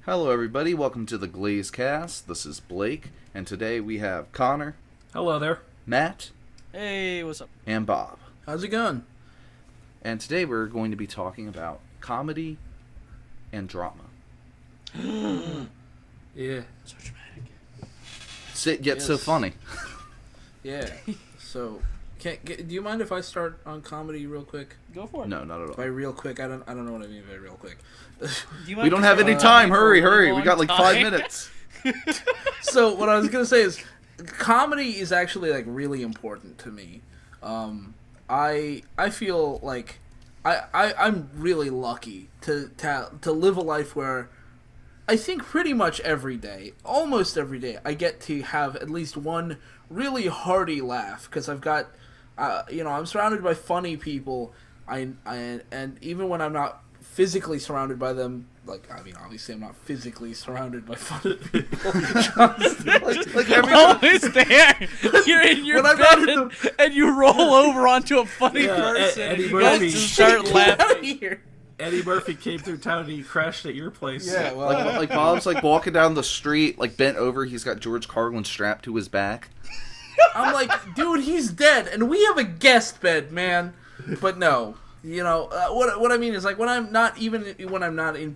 Hello, everybody. Welcome to the Glazecast. This is Blake, and today we have Connor, Hello there. Matt, Hey, what's up? and Bob. How's it going? And today we're going to be talking about comedy and drama. Yeah. So dramatic. Yet so Yes. funny. Yeah. So, do you mind if I start on comedy real quick? Go for it. No, not at all. By real quick, I don't know what I mean by real quick. Do you We mind don't just have going any on time. for a Hurry, really hurry. We long got like 5 time? minutes. So what I was gonna say is, comedy is actually like really important to me. I feel like I'm really lucky to live a life where I think pretty much every day, almost every day, I get to have at least one really hearty laugh because I've got, I'm surrounded by funny people. And even when I'm not physically surrounded by them, obviously I'm not physically surrounded by funny people. like every Always there. You're in your When I'm not bed in and you roll over onto a funny Yeah, person Eddie and you guys Murphy. just start Get out of laughing. here. Eddie Murphy came through town and he crashed at your place. Yeah, well, like Bob's like walking down the street, like bent over. He's got George Carlin strapped to his back. I'm like, dude, he's dead, and we have a guest bed, man. But no, what I mean is like when I'm not in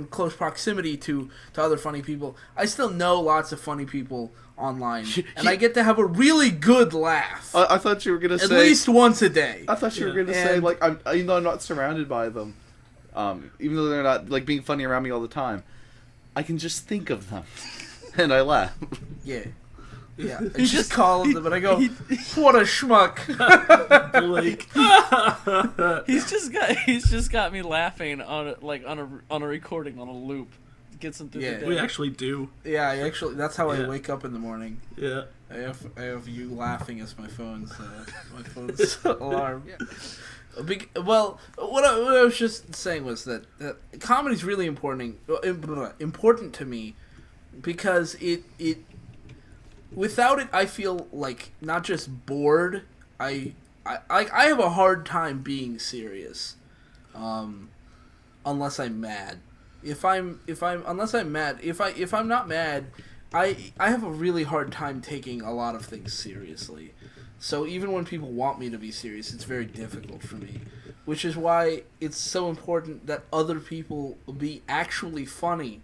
close proximity to other funny people, I still know lots of funny people online, and I get to have a really good laugh I thought you were gonna at say. least once a day. I thought you were Yeah. gonna say And- like even though I'm not surrounded by them, even though they're not like being funny around me all the time, I can just think of them, and I laugh. Yeah. Yeah, I just call them, and I go, "What a schmuck!" Blake. He's just got me laughing on a recording on a loop. Gets him through Yeah. the day. We actually do. Yeah, that's how I Yeah. wake up in the morning. Yeah. I have you laughing as my phone's alarm. Well, what I was just saying was that comedy's really important to me because it without it I feel like not just bored. I have a hard time being serious, unless I'm mad. If I'm not mad, I have a really hard time taking a lot of things seriously. So even when people want me to be serious, it's very difficult for me. Which is why it's so important that other people be actually funny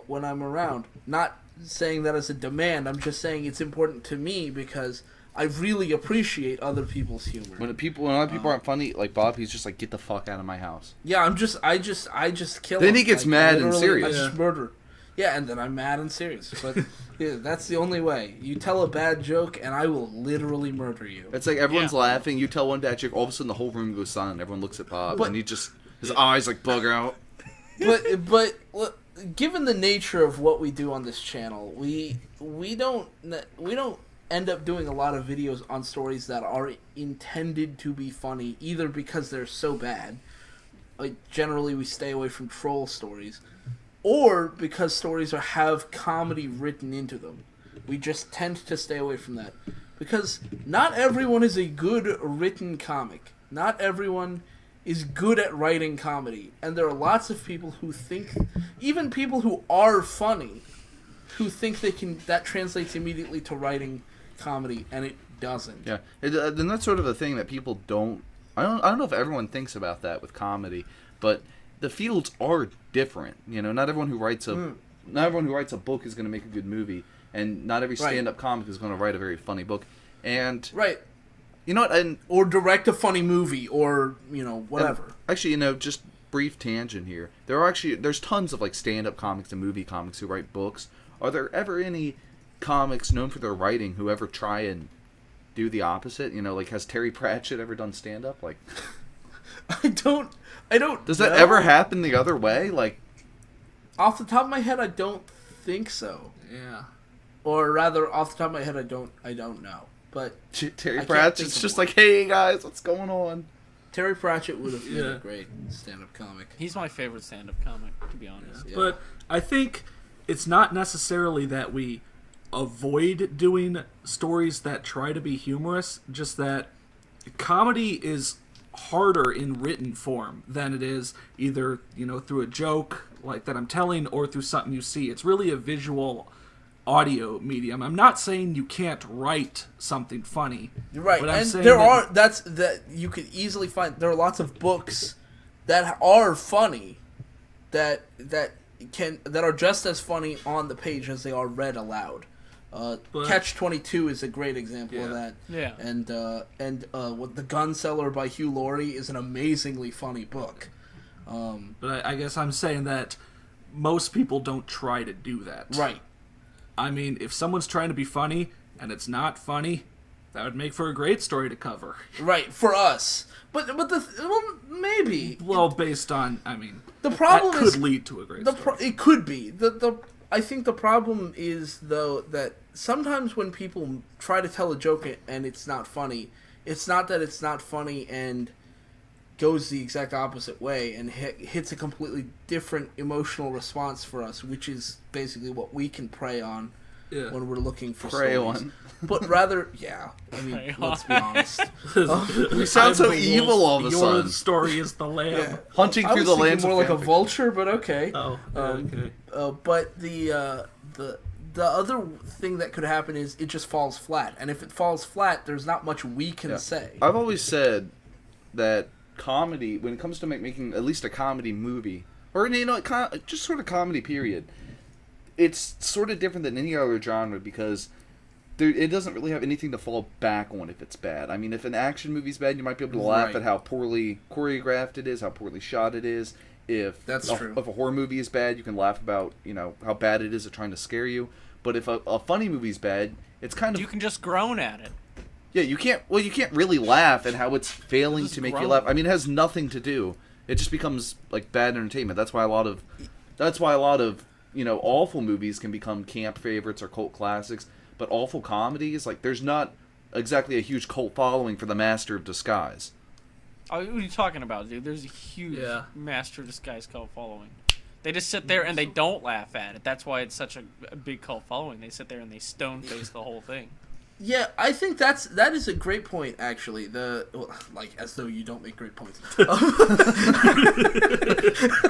when I'm around. Not saying that as a demand, I'm just saying it's important to me because I really appreciate other people's humor. When other people aren't funny, like Bob, he's just like, get the fuck out of my house. Yeah, I just kill Then him. he gets Like, mad and literally, serious. I just murder. Yeah, and then I'm mad and serious. But yeah, that's the only way. You tell a bad joke, and I will literally murder you. It's like everyone's Yeah. laughing. You tell one bad joke, all of a sudden the whole room goes silent. Everyone looks at Bob, But- and his eyes like bug out. But given the nature of what we do on this channel, we don't end up doing a lot of videos on stories that are intended to be funny, either because they're so bad, like generally we stay away from troll stories, or because stories have comedy written into them. We just tend to stay away from that because not everyone is a good written comic. Not everyone is good at writing comedy, and there are lots of people who think, even people who are funny, who think that translates immediately to writing comedy, and it doesn't. Yeah, and that's sort of the thing that people don't. I don't know if everyone thinks about that with comedy, but the fields are different. Not everyone who writes a book is going to make a good movie, and not every Right. stand-up comic is going to write a very funny book. And Right. you know what? And Or direct a funny movie, or whatever. actually, just brief tangent here. There's tons of like stand-up comics and movie comics who write books. Are there ever any comics known for their writing who ever try and do the opposite? Like has Terry Pratchett ever done stand-up? Like, I don't. does that know. ever happen the other way? Like, Off the top of my head, I don't think so. Yeah. Or rather, off the top of my head, I don't know. But Terry I can't Pratchett's think of just one. like, hey guys, what's going on? Terry Pratchett would have been Yeah. a great stand-up comic. He's my favorite stand-up comic, to be honest. Yeah. But I think it's not necessarily that we avoid doing stories that try to be humorous, just that comedy is harder in written form than it is either, through a joke like that I'm telling or through something you see. It's really a visual audio medium. I'm not saying you can't write something funny. Right, but I'm and saying that you could easily find. There are lots of books that are funny, that are just as funny on the page as they are read aloud. Catch-22 is a great example of that. Yeah. And what The Gun Seller by Hugh Laurie is an amazingly funny book. But I guess I'm saying that most people don't try to do that. Right. I mean, if someone's trying to be funny and it's not funny, that would make for a great story to cover. Right, for us. But maybe. Well, based on, I mean, The problem that could lead to a great story. It could be. I think the problem is, though, that sometimes when people try to tell a joke and it's not funny, it's not that it's not funny and goes the exact opposite way and hits a completely different emotional response for us, which is basically what we can prey on when we're looking for Prey stories. on. But rather, I mean, Prey let's be on. honest. We sound so I'm the evil wolf, all of a your sudden. story is the lamb. Yeah. Hunting I through was the thinking lands more of like a fanfiction. vulture, but okay. Oh, okay. But the other thing that could happen is it just falls flat, and if it falls flat, there's not much we can say. I've always said that comedy, when it comes to making at least a comedy movie, or just sort of comedy period, it's sort of different than any other genre because it doesn't really have anything to fall back on if it's bad. I mean, if an action movie's bad, you might be able to laugh at how poorly choreographed it is, how poorly shot it is. If true. If a horror movie is bad, you can laugh about how bad it is at trying to scare you. But if a funny movie's bad, it's kind of You can just groan at it. yeah. You can't really laugh at how it's failing Just to make you groan. laugh. I mean, it has nothing to do. It just becomes like bad entertainment. That's why a lot of awful movies can become camp favorites or cult classics. But awful comedies, like there's not exactly a huge cult following for The Master of Disguise. Oh, what are you talking about, dude? There's a huge Master of Disguise cult following. They just sit there and they don't laugh at it. That's why it's such a big cult following. They sit there and they stone face the whole thing. Yeah, I think that is a great point, actually. As though you don't make great points.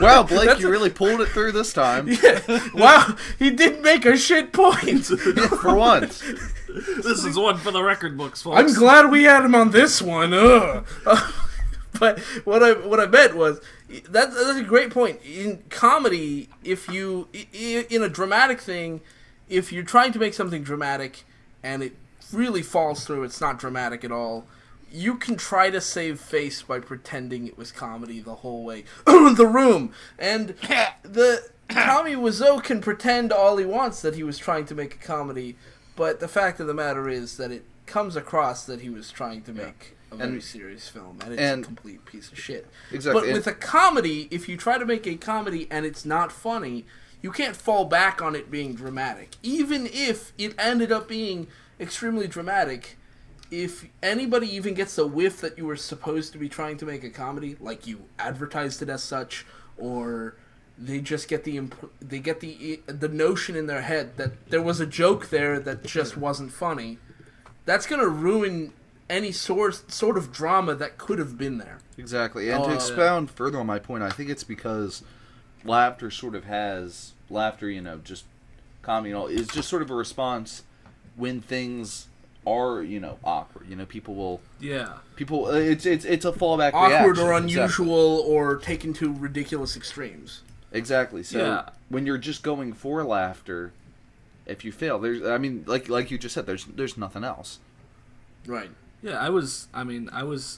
Wow, Blake, you really pulled it through this time. Yeah. Wow, he did make a shit point. For once. This is one for the record books, folks. I'm glad we had him on this one. But what I meant was that's a great point. In comedy, in a dramatic thing, if you're trying to make something dramatic and it really falls through, it's not dramatic at all, you can try to save face by pretending it was comedy the whole way. The Room. And the Tommy Wiseau can pretend all he wants that he was trying to make a comedy, but the fact of the matter is that it comes across that he was trying to make a very serious film, and it's a complete piece of shit. Exactly. But with a comedy, if you try to make a comedy and it's not funny, you can't fall back on it being dramatic. Even if it ended up being extremely dramatic, if anybody even gets a whiff that you were supposed to be trying to make a comedy, like you advertised it as such, or they just get the notion in their head that there was a joke there that just wasn't funny, that's gonna ruin any sort of drama that could have been there. Exactly. And to expound further on my point, I think it's because laughter, just comedy and all, is just sort of a response when things are, awkward. People will... Yeah. It's a fallback Awkward reaction. or unusual or taken to ridiculous extrees. Exactly. So Yeah. when you're just going for laughter, if you fail, like you just said, there's nothing else. Right. Yeah, I was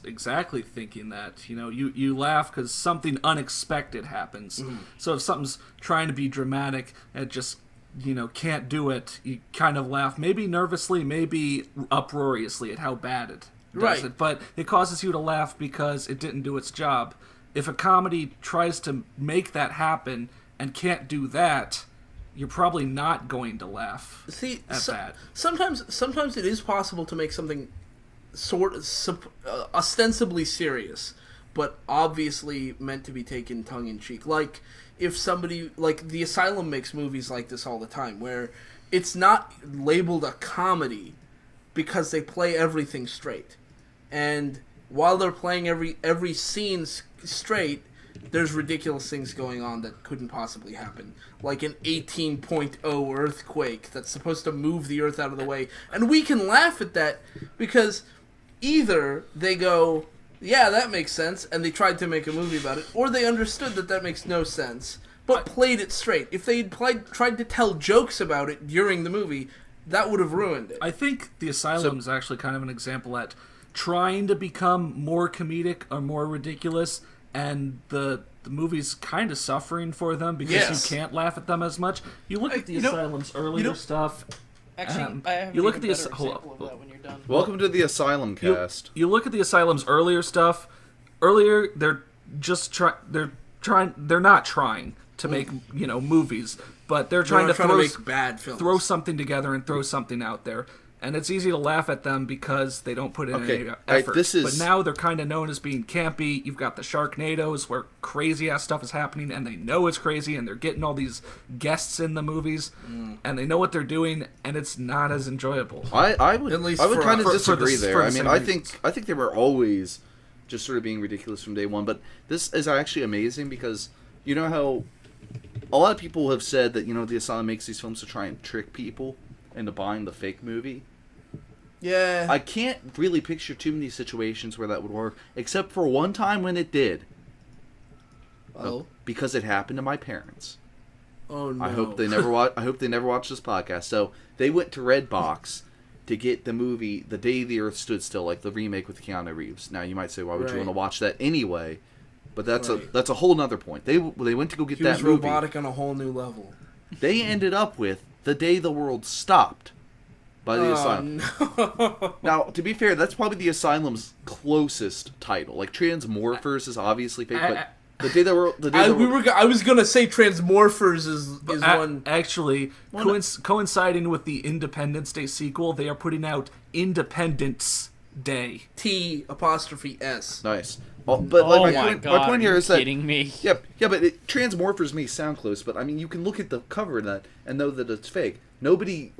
exactly thinking that, you laugh because something unexpected happens. Mm-hmm. So if something's trying to be dramatic and just, can't do it, you kind of laugh, maybe nervously, maybe uproariously at how bad it does it. But it causes you to laugh because it didn't do its job. If a comedy tries to make that happen and can't do that, you're probably not going to laugh at that. Sometimes it is possible to make something ostensibly serious, but obviously meant to be taken tongue-in-cheek. Like, if somebody... Like, The Asylum makes movies like this all the time, where it's not labeled a comedy because they play everything straight. And while they're playing every scene straight, there's ridiculous things going on that couldn't possibly happen. Like an 18.0 earthquake that's supposed to move the Earth out of the way. And we can laugh at that because either they go, yeah, that makes sense, and they tried to make a movie about it, or they understood that makes no sense, but played it straight. If they had tried to tell jokes about it during the movie, that would have ruined it. I think The Asylum is actually kind of an example at trying to become more comedic or more ridiculous, and the movie's kind of suffering for them because you can't laugh at them as much. You look at The Asylum's earlier stuff. Actually, I have you look at the example of that when you're done. Welcome to the Asylum cast. You look at The Asylum's earlier stuff. Earlier, they're not trying to make movies, but they're trying to make bad films. Throw something together and throw something out there. And it's easy to laugh at them because they don't put in any effort. But now they're kind of known as being campy. You've got the Sharknadoes where crazy-ass stuff is happening, and they know it's crazy, and they're getting all these guests in the movies, and they know what they're doing, and it's not as enjoyable. I would kind of disagree there. I mean, I think they were always just sort of being ridiculous from day one. But this is actually amazing because you know how a lot of people have said that the Asylum makes these films to try and trick people into buying the fake movie. Yeah. I can't really picture too many situations where that would work, except for one time when it did. Oh. Because it happened to my parents. Oh no. I hope they never watch this podcast. So they went to Redbox to get the movie The Day the Earth Stood Still, like the remake with Keanu Reeves. Now you might say, why would you want to watch that anyway? But that's a whole nother point. They went to go get that movie. He was robotic on a whole new level. They ended up with The Day the World Stopped by the Asylum. No. Now, to be fair, that's probably the Asylum's closest title. Like Transmorphers is obviously fake, but The Day the World. I was gonna say Transmorphers is one. Actually, coinciding with the Independence Day sequel, they are putting out Independence Day. T''S. Nice. But my point here is that kidding me? Yeah, but Transmorphers may sound close, but I mean you can look at the cover of that and know that it's fake. Nobody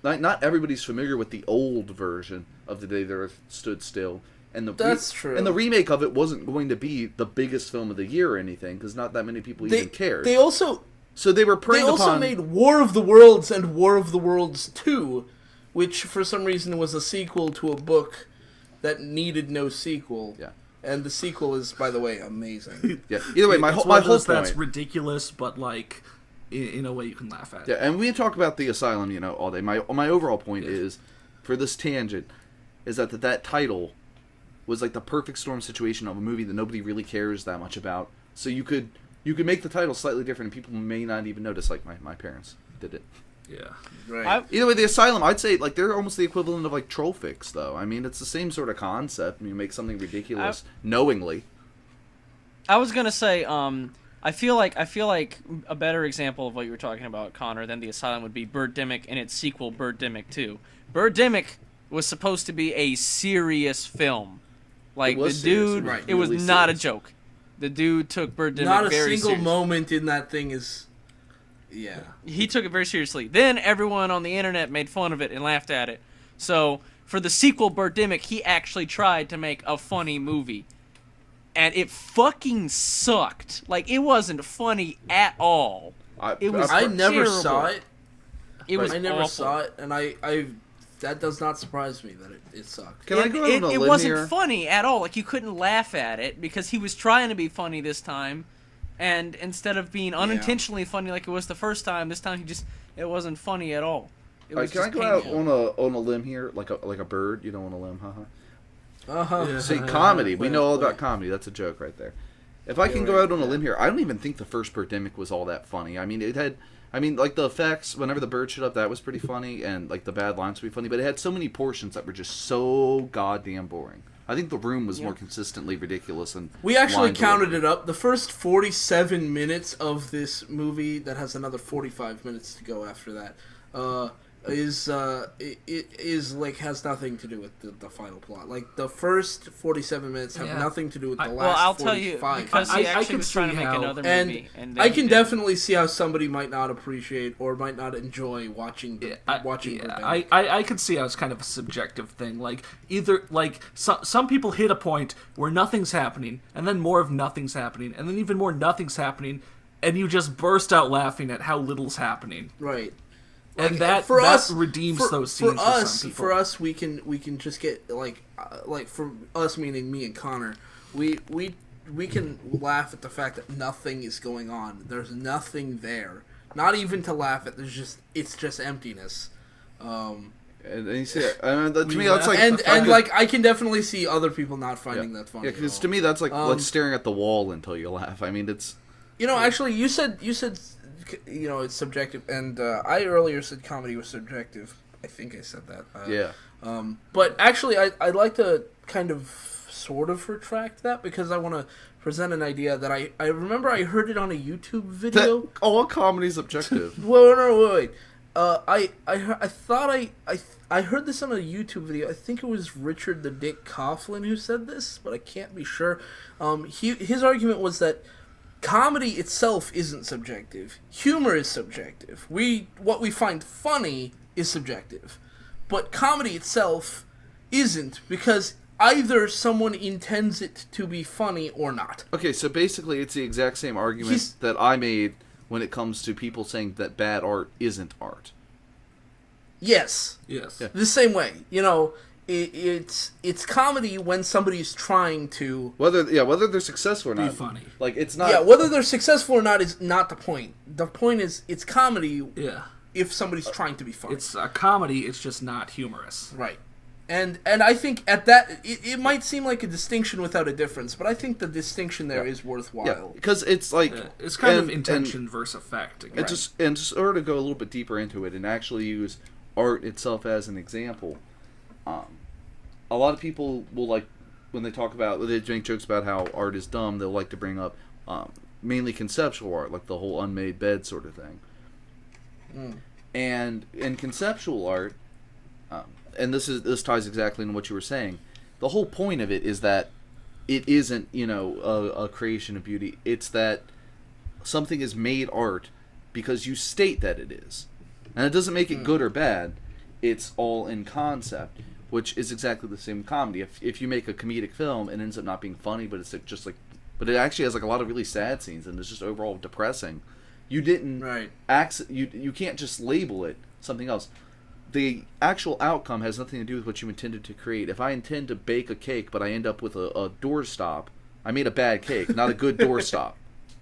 not everybody's familiar with the old version of The Day the Earth Stood Still, and that's true. And the remake of it wasn't going to be the biggest film of the year or anything because not that many people even cared. They also made War of the Worlds and War of the Worlds 2, which for some reason was a sequel to a book that needed no sequel. Yeah. And the sequel is, by the way, amazing. Yeah. Either way, my whole point. That's ridiculous, but in a way you can laugh at. Yeah, and we talk about the Asylum, all day. My overall point is, for this tangent, is that title was like the perfect storm situation of a movie that nobody really cares that much about. So you could make the title slightly different, and people may not even notice. Like my parents did it. Yeah. Right. Either way, the Asylum, I'd say they're almost the equivalent of Trollfix, though. I mean, it's the same sort of concept. You make something ridiculous knowingly. I was gonna say, I feel like a better example of what you were talking about, Connor, than the Asylum would be Birdemic and its sequel, Birdemic 2. Birdemic was supposed to be a serious film. Like the dude, it was not a joke. The dude took Birdemic not very a single seriously. moment in that thing is. Yeah. He took it very seriously. Then everyone on the internet made fun of it and laughed at it. So for the sequel, Birdemic, he actually tried to make a funny movie. And it fucking sucked. Like, it wasn't funny at all. I never saw it. It was I never awful. saw it, and I that does not surprise me that it sucked. Can I go out on a limb It wasn't here? funny at all. Like, you couldn't laugh at it because he was trying to be funny this time. And instead of being unintentionally funny like it was the first time, this time it wasn't funny at all. It was can I go painful. out on a limb here, like a bird, on a limb, haha. Yeah. See, comedy. We know all about comedy. That's a joke right there. If I can go out on a limb here, I don't even think the first Birdemic was all that funny. I mean, the effects, whenever the bird showed up, that was pretty funny, and the bad lines would be funny, but it had so many portions that were just so goddamn boring. I think The Room was more consistently ridiculous. And we actually counted it up. The first 47 minutes of this movie, that has another 45 minutes to go after that, is like has nothing to do with the final plot. Like the first 47 minutes have nothing to do with the last. Well, I'll 45. tell you because he actually was trying to make another movie, and I can definitely see how somebody might not appreciate or might not enjoy watching. I can see how it's kind of a subjective thing. Like either some people hit a point where nothing's happening, and then more of nothing's happening, and then even more nothing's happening, and you just burst out laughing at how little's happening. Right. And like, that redeems those scenes for us, we can just get like for us meaning me and Connor, we can laugh at the fact that nothing is going on. There's nothing there. Not even to laugh at. It's just emptiness. And you see, to me that's like, and like I can definitely see other people not finding that funny. Yeah, because to me that's like staring at the wall until you laugh. I mean, it's actually you said. It's subjective, and I earlier said comedy was subjective. I think I said that. But actually, I'd like to kind of sort of retract that because I want to present an idea that I remember I heard it on a YouTube video. All comedy is objective. Wait. I thought I heard this on a YouTube video. I think it was Richard the Dick Coughlin who said this, but I can't be sure. His argument was that comedy itself isn't subjective. Humor is subjective. What we find funny is subjective. But comedy itself isn't, because either someone intends it to be funny or not. Okay, so basically it's the exact same argument that I made when it comes to people saying that bad art isn't art. Yes. Yeah. The same way. It's comedy when somebody's trying to whether they're successful or not. Be funny. Like it's not. Yeah, whether they're successful or not is not the point. The point is it's comedy. Yeah. If somebody's trying to be funny, it's a comedy. It's just not humorous. Right. And I think at that it might seem like a distinction without a difference, but I think the distinction there is worthwhile. Yeah, because it's like it's kind of intention versus effect. And to sort of go a little bit deeper into it and actually use art itself as an example. A lot of people will like when they make jokes about how art is dumb. They'll like to bring up mainly conceptual art, like the whole unmade bed sort of thing. And in conceptual art, and this ties exactly into what you were saying. The whole point of it is that it isn't a creation of beauty. It's that something is made art because you state that it is, and it doesn't make it good or bad. It's all in concept. Which is exactly the same comedy. If you make a comedic film and it ends up not being funny, but it's just like, but it actually has like a lot of really sad scenes and it's just overall depressing. You didn't you can't just label it something else. The actual outcome has nothing to do with what you intended to create. If I intend to bake a cake, but I end up with a doorstop, I made a bad cake, not a good doorstop.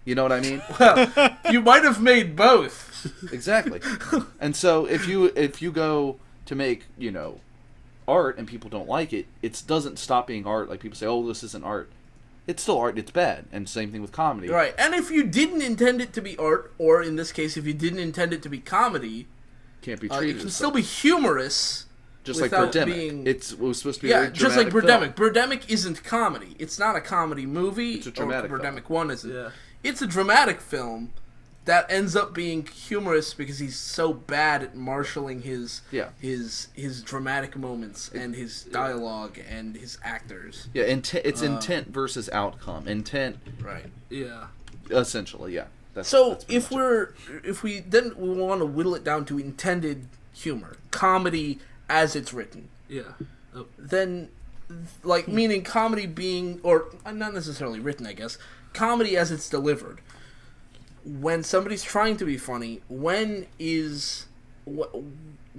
You know what I mean? Well, you might have made both. Exactly. And so if you go to make art and people don't like it, it doesn't stop being art. Like people say, oh, this isn't art. It's still art, it's bad. And same thing with comedy. Right. And if you didn't intend it to be art, or in this case, if you didn't intend it to be comedy, can't be treated it can as still be humorous. Just like Birdemic. It was supposed to be a very just like Birdemic. Birdemic isn't comedy. It's not a comedy movie. It's a dramatic Birdemic film. 1 isn't. Yeah. It's a dramatic film that ends up being humorous because he's so bad at marshaling his dramatic moments and his dialogue and his actors. Yeah, it's intent versus outcome. Intent, right? Yeah, essentially, yeah. That's if we want to whittle it down to intended humor, comedy as it's written. Yeah. Then, like, meaning comedy being, or not necessarily written, I guess, comedy as it's delivered. When somebody's trying to be funny, when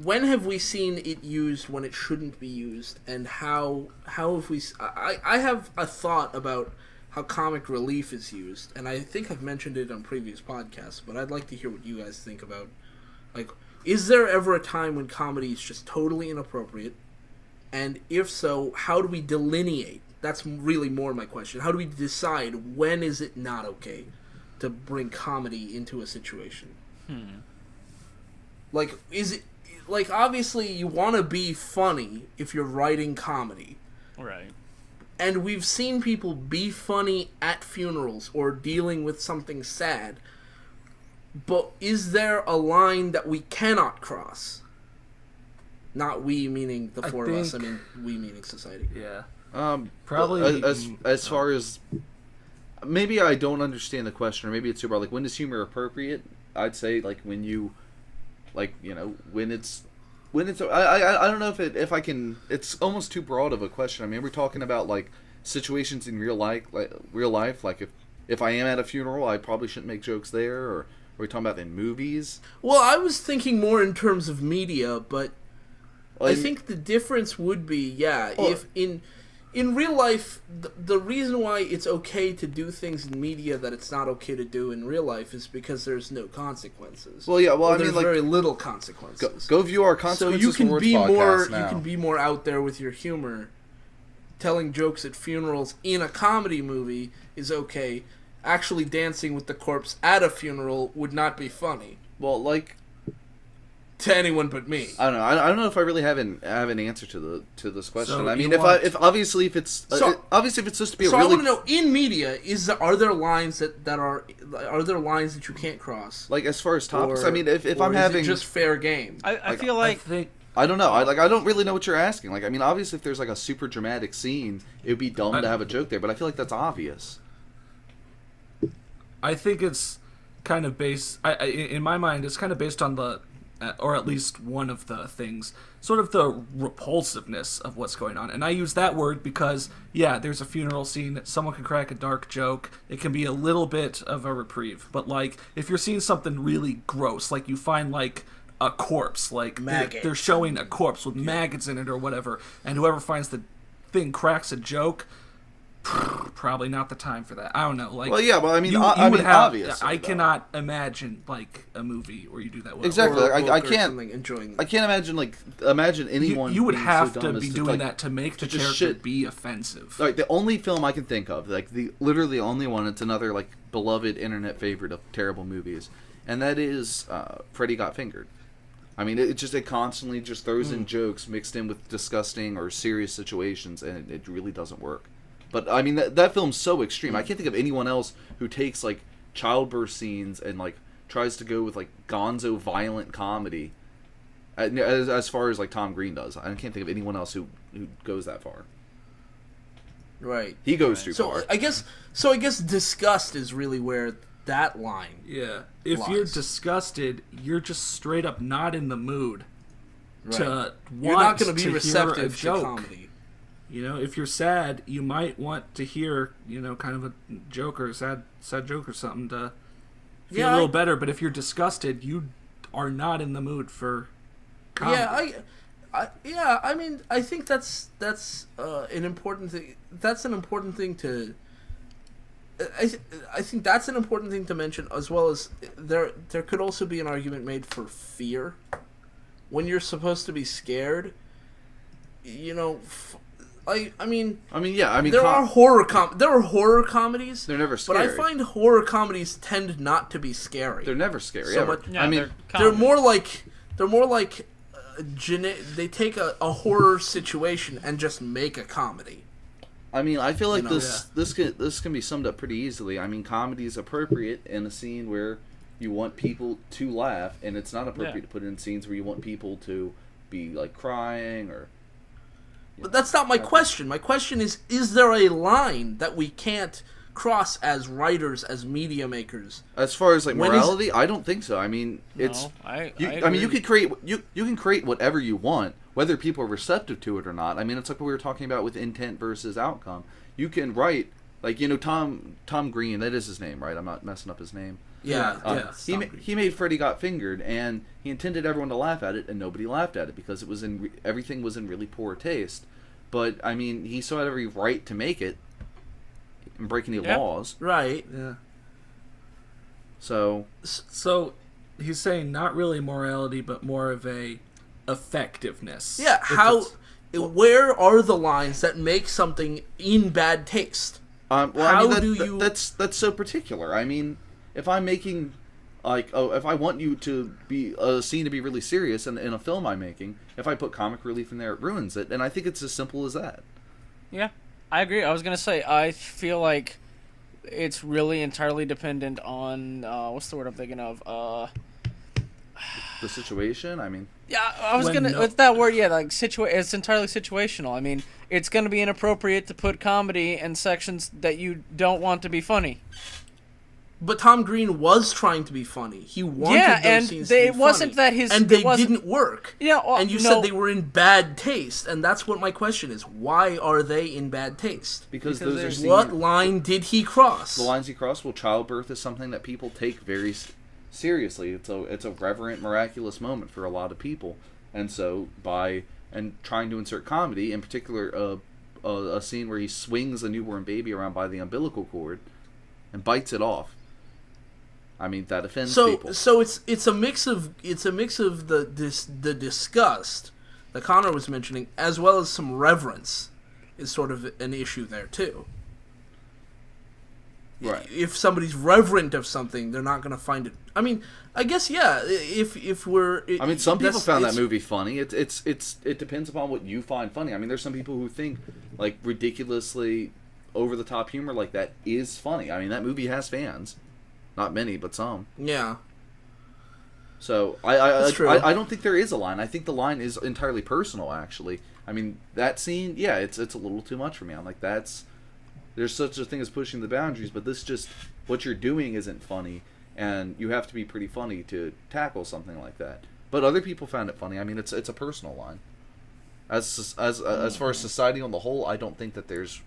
have we seen it used when it shouldn't be used, and how have we? I have a thought about how comic relief is used, and I think I've mentioned it on previous podcasts, but I'd like to hear what you guys think about. Like, is there ever a time when comedy is just totally inappropriate? And if so, how do we delineate? That's really more my question. How do we decide when is it not okay to bring comedy into a situation? Like, is it like, obviously you want to be funny if you're writing comedy, right? And we've seen people be funny at funerals or dealing with something sad, but is there a line that we cannot cross? Not we meaning the four of us. I think- mean we meaning society. Yeah. Probably Probably- as far as maybe I don't understand the question, or maybe it's too broad. Like, when is humor appropriate? I'd say like when you, like, you know, when it's I don't know if I can. It's almost too broad of a question. I mean, we're talking about like situations in real life. Like if I am at a funeral, I probably shouldn't make jokes there. Or are we talking about in movies? Well, I was thinking more in terms of media, but Well, I think the difference would be, Well- if in real life, the reason why it's okay to do things in media that it's not okay to do in real life is because there's no consequences. Well, yeah. Well, Or I mean, there's like, very little consequences. go view our So consequences you can for Words be more podcast now. you can be more out there with your humor. Telling jokes at funerals in a comedy movie is okay. Actually dancing with the corpse at a funeral would not be funny Well, like, to anyone but me. I don't know. I don't know if I really have an answer to this question. So I mean, you want- if it's supposed to be a So I really want to know, in media, are there lines that are there lines that you can't cross? like, as far as topics. Or- I mean, if or I'm is it having just fair game. I Like, feel I like think I don't know. I don't really know what you're asking. Like, I mean, obviously, if there's like a super dramatic scene, it would be dumb to have a joke there. But I feel like that's obvious. I think it's kind of based. In my mind, it's kind of based on the, or at least one of the things, sort of the repulsiveness of what's going on. And I use that word because, yeah, there's a funeral scene. Someone can crack a dark joke. It can be a little bit of a reprieve. But like, if you're seeing something really gross, like you find like a corpse, like Maggots. they're showing a corpse with maggots in it or whatever, and whoever finds the thing cracks a joke. Probably not the time for that. I don't know. Like, Well, yeah. Well, I mean, you I would mean, have, obviously, I though. cannot imagine like a movie where you do that well. Exactly. Or a I book or can't- something, enjoying I can't imagine anyone. You would being have so to dumb be as doing like, that to make the to just character shit. be offensive. Like, the only film I can think of, like literally the only one. It's another like beloved internet favorite of terrible movies, and that is Freddy Got Fingered. I mean, it constantly just throws in jokes mixed in with disgusting or serious situations, and it really doesn't work. But I mean, that film's so extreme. I can't think of anyone else who takes like childbirth scenes and like tries to go with like gonzo violent comedy, as far as like Tom Green does. I can't think of anyone else who goes that far. Right. He goes too So far. I guess disgust is really where that line. Yeah. If Lies. you're disgusted, you're just straight up not in the mood to want You're not going to be hear a receptive to joke. comedy. You know, if you're sad, you might want to hear, kind of a joke or a sad joke or something to feel Yeah, a little better. But if you're disgusted, you are not in the mood for comedy. I mean, I think that's an important thing. That's an important thing to. I think that's an important thing to mention, as well as there could also be an argument made for fear. When you're supposed to be scared, I mean, there are horror comedies. They're never But I scary. find horror comedies tend not to be scary. They're never scary. So ever. much- yeah, I mean, They're more like they take a horror situation and just make a comedy. I feel like You know, this can be summed up pretty easily. I mean, comedy is appropriate in a scene where you want people to laugh, and it's not appropriate to put in scenes where you want people to be like crying or. But that's not my question. My question is there a line that we can't cross as writers, as media makers? As far as like When is- morality, I don't think so. I mean, it's. No, I mean, you agree. could create you can create whatever you want, whether people are receptive to it or not. I mean, it's like what we were talking about with intent versus outcome. You can write like Tom Green. That is his name, right? I'm not messing up his name. Yeah, He made Freddy Got Fingered, and he intended everyone to laugh at it, and nobody laughed at it because it was everything was in really poor taste. But I mean, he still had every right to make it and break any laws. right. Yeah. So So he's saying not really morality, but more of a effectiveness. Yeah, If it's- where are the lines that make something in bad taste? well, How I mean, do you- that's so particular. I mean, if I'm making if I want you to be a scene to be really serious in a film I'm making, if I put comic relief in there, it ruins it. And I think it's as simple as that. Yeah, I agree. I was gonna say I feel like it's really entirely dependent on what's the word I'm thinking of? the situation. I mean, Yeah, I was When gonna. no- With that word, yeah, like it's entirely situational. I mean, it's gonna be inappropriate to put comedy in sections that you don't want to be funny. But Tom Green was trying to be funny. He wanted Yeah, those and scenes they- to it be wasn't funny. that his- and it they wasn't- didn't work. Yeah, well, and you no. said they were in bad taste, and that's what my question is. Why are they in bad taste? because Because those are there's- scenes, What line did he cross? the lines he crossed. Well, childbirth is something that people take very seriously. It's a reverent, miraculous moment for a lot of people, and so trying to insert comedy, in particular, a scene where he swings a newborn baby around by the umbilical cord and bites it off. I mean, that offends people. So it's a mix of the disgust that Connor was mentioning, as well as some reverence, is sort of an issue there too. Right. If somebody's reverent of something, they're not going to find it. I mean, I guess yeah. If we're, I mean, some people that's- found that it's- movie funny. It depends upon what you find funny. I mean, there's some people who think like ridiculously over the top humor like that is funny. I mean, that movie has fans, not many, but some. Yeah. So That's true. I don't think there is a line. I think the line is entirely personal. Actually, I mean that scene. Yeah, it's a little too much for me. I'm like there's such a thing as pushing the boundaries, but this just what you're doing isn't funny, and you have to be pretty funny to tackle something like that. But other people found it funny. I mean, it's a personal line. As far as society on the whole, I don't think that there's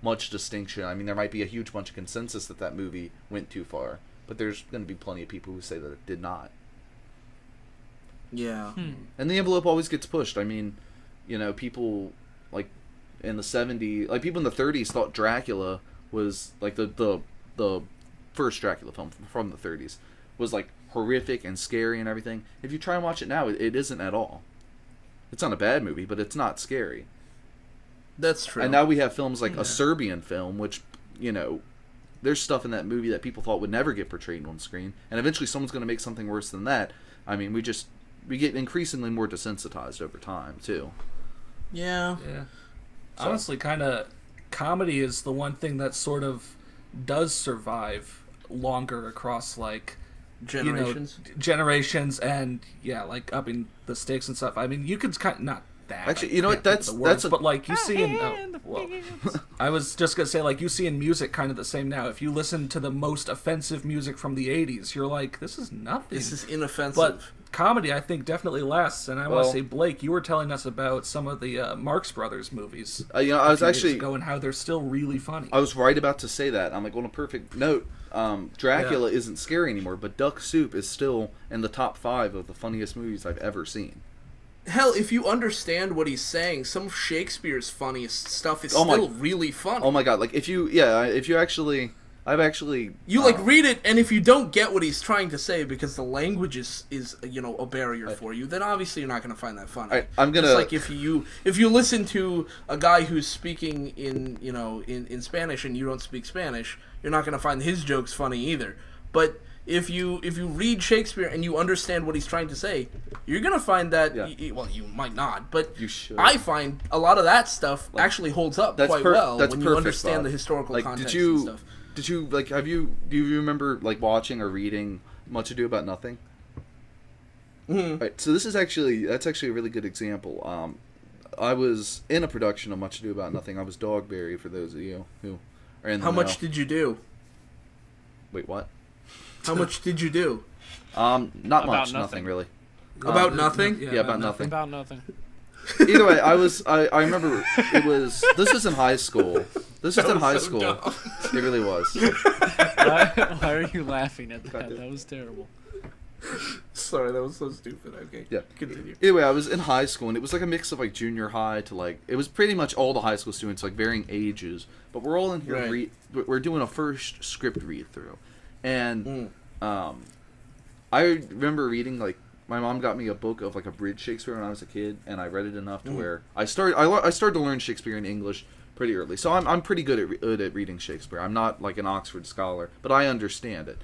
much distinction. I mean, there might be a huge bunch of consensus that movie went too far, but there's going to be plenty of people who say that it did not. Yeah. And the envelope always gets pushed. I mean, people like in the 70s, like people in the 30s thought Dracula was like the first Dracula film from the 30s was like horrific and scary and everything. If you try and watch it now, it isn't at all. It's not a bad movie, but it's not scary. That's true. And now we have films like a Serbian film, which, there's stuff in that movie that people thought would never get portrayed on screen, and eventually someone's going to make something worse than that. I mean, we get increasingly more desensitized over time, too. Yeah. Yeah. So- Honestly, kind of comedy is the one thing that sort of does survive longer across like Generations. generations, and like upping the stakes and stuff. I mean, you could kind of not that. Actually, you know I what, can't think of the words, that's a- but like you see in I was just gonna say, like, you see in music kind of the same now. If you listen to the most offensive music from the 80s, you're like, this is nothing. This is inoffensive. But comedy, I think, definitely lasts. And I want Well- to say, Blake, you were telling us about some of the Marx Brothers movies. I was a few years actually ago, and how they're still really funny. I was right about to say that. I'm like, on a perfect note, Dracula isn't scary anymore, but Duck Soup is still in the top 5 of the funniest movies I've ever seen. Hell, if you understand what he's saying, some of Shakespeare's funniest stuff is Oh my- still really funny. Oh my god! Like if you actually, You read it, and if you don't get what he's trying to say because the language is a barrier for you, then obviously you're not going to find that funny. I'm gonna- Just like if you listen to a guy who's speaking in Spanish and you don't speak Spanish, you're not going to find his jokes funny either. But if you read Shakespeare and you understand what he's trying to say, you're going to find that well, you might not, but You should. I find a lot of that stuff actually holds up That's quite per- well that's when you perfect, understand Bob. the historical like, context did you and stuff. did you like do you remember like watching or reading Much Ado About Nothing? Mhm. Right, so that's actually a really good example. I was in a production of Much Ado About Nothing. I was Dogberry, for those of you who are in the How know. much did you do? Wait, what? How much did you do? Not About much, nothing. nothing really. About nothing? Yeah, about nothing. About nothing. Either way, I remember this was in high school. This was in high school. It really was. Why are you laughing at that? Got That was terrible. Sorry, that was so stupid. Okay. Yeah. Continue. Anyway, I was in high school, and it was like a mix of like junior high to like it was pretty much all the high school students, like varying ages. But we're all in here. Right. We're doing a first script read through, and I remember reading like my mom got me a book of like abridged Shakespeare when I was a kid, and I read it enough to where I started to learn Shakespeare in English pretty early. So I'm pretty good at reading Shakespeare. I'm not like an Oxford scholar, but I understand it.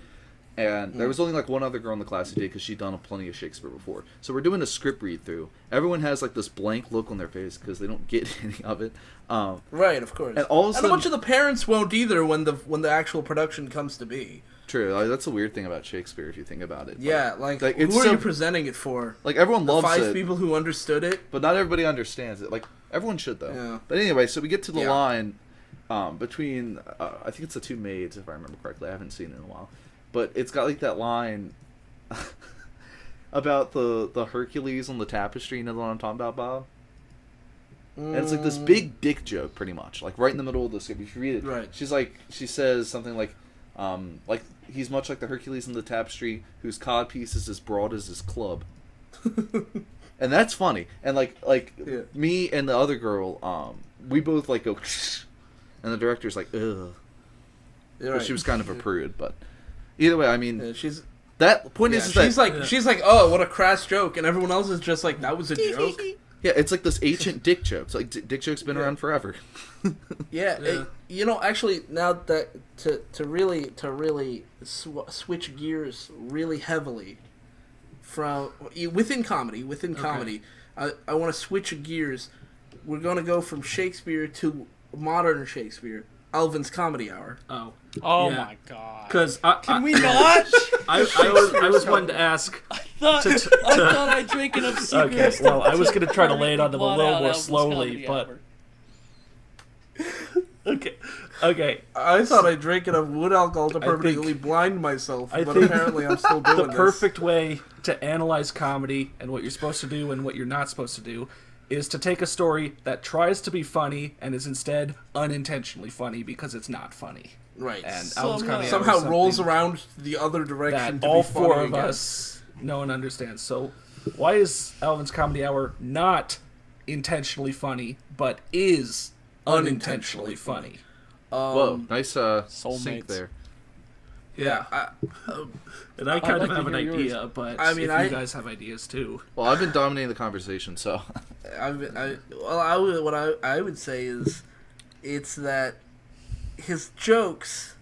And there was only like one other girl in the class who did because she'd done plenty of Shakespeare before. So we're doing a script read through. Everyone has like this blank look on their face because they don't get any of it. Right, of course. And all of a And a bunch sudden- of the parents won't either when the actual production comes to be. True. Like, that's a weird thing about Shakespeare if you think about it. Yeah, like it's who are so- you presenting it for? Like everyone The loves five it, people who understood it. but not everybody understands it. Like everyone should though. Yeah. But anyway, so we get to the Yeah. line between I think it's the two maids, if I remember correctly. I haven't seen it in a while, but it's got like that line about the Hercules on the tapestry. You know the one I'm talking about, Bob? And it's like this big dick joke, pretty much, like right in the middle of the script. If you read it, Right. She says something like he's much like the Hercules in the tapestry, whose codpiece is as broad as his club. And that's funny. And like Yeah. me and the other girl, we both like go, and the director's like, ugh. You're But right. she was kind of a prude, but either way, I mean, Yeah, she's that point yeah, is she's that like she's like, oh, what a crass joke, and everyone else is just like, that was a joke. yeah, it's like this ancient dick joke. It's like dick joke's been around forever. Yeah, you know, actually, now that to really switch gears really heavily from within comedy, I want to switch gears. We're gonna go from Shakespeare to modern Shakespeare, Alvin's Comedy Hour. Oh. Oh Yeah. my god. Because Can we not? I was wanting to ask. I thought I drank enough Okay, secrets. well, I was going to try to lay it on them a Blot little out more Alvin's slowly, Comedy but Hour. okay. I thought I drank enough wood alcohol to I permanently think- blind myself, I but think apparently I'm still doing The this. perfect way to analyze comedy and what you're supposed to do and what you're not supposed to do is to take a story that tries to be funny and is instead unintentionally funny because it's not funny. Right. And Somehow- Alvin's Comedy Hour is Somehow rolls something around the other direction that to all be funny four of again. us no one understands. So why is Alvin's Comedy Hour not intentionally funny but is unintentionally funny? Whoa, nice sync Soulmates. there. Yeah. And I kind like of to have an hear idea, yours. but I mean, if you guys have ideas too. Well, I've been dominating the conversation, so What I would say is, it's that his jokes,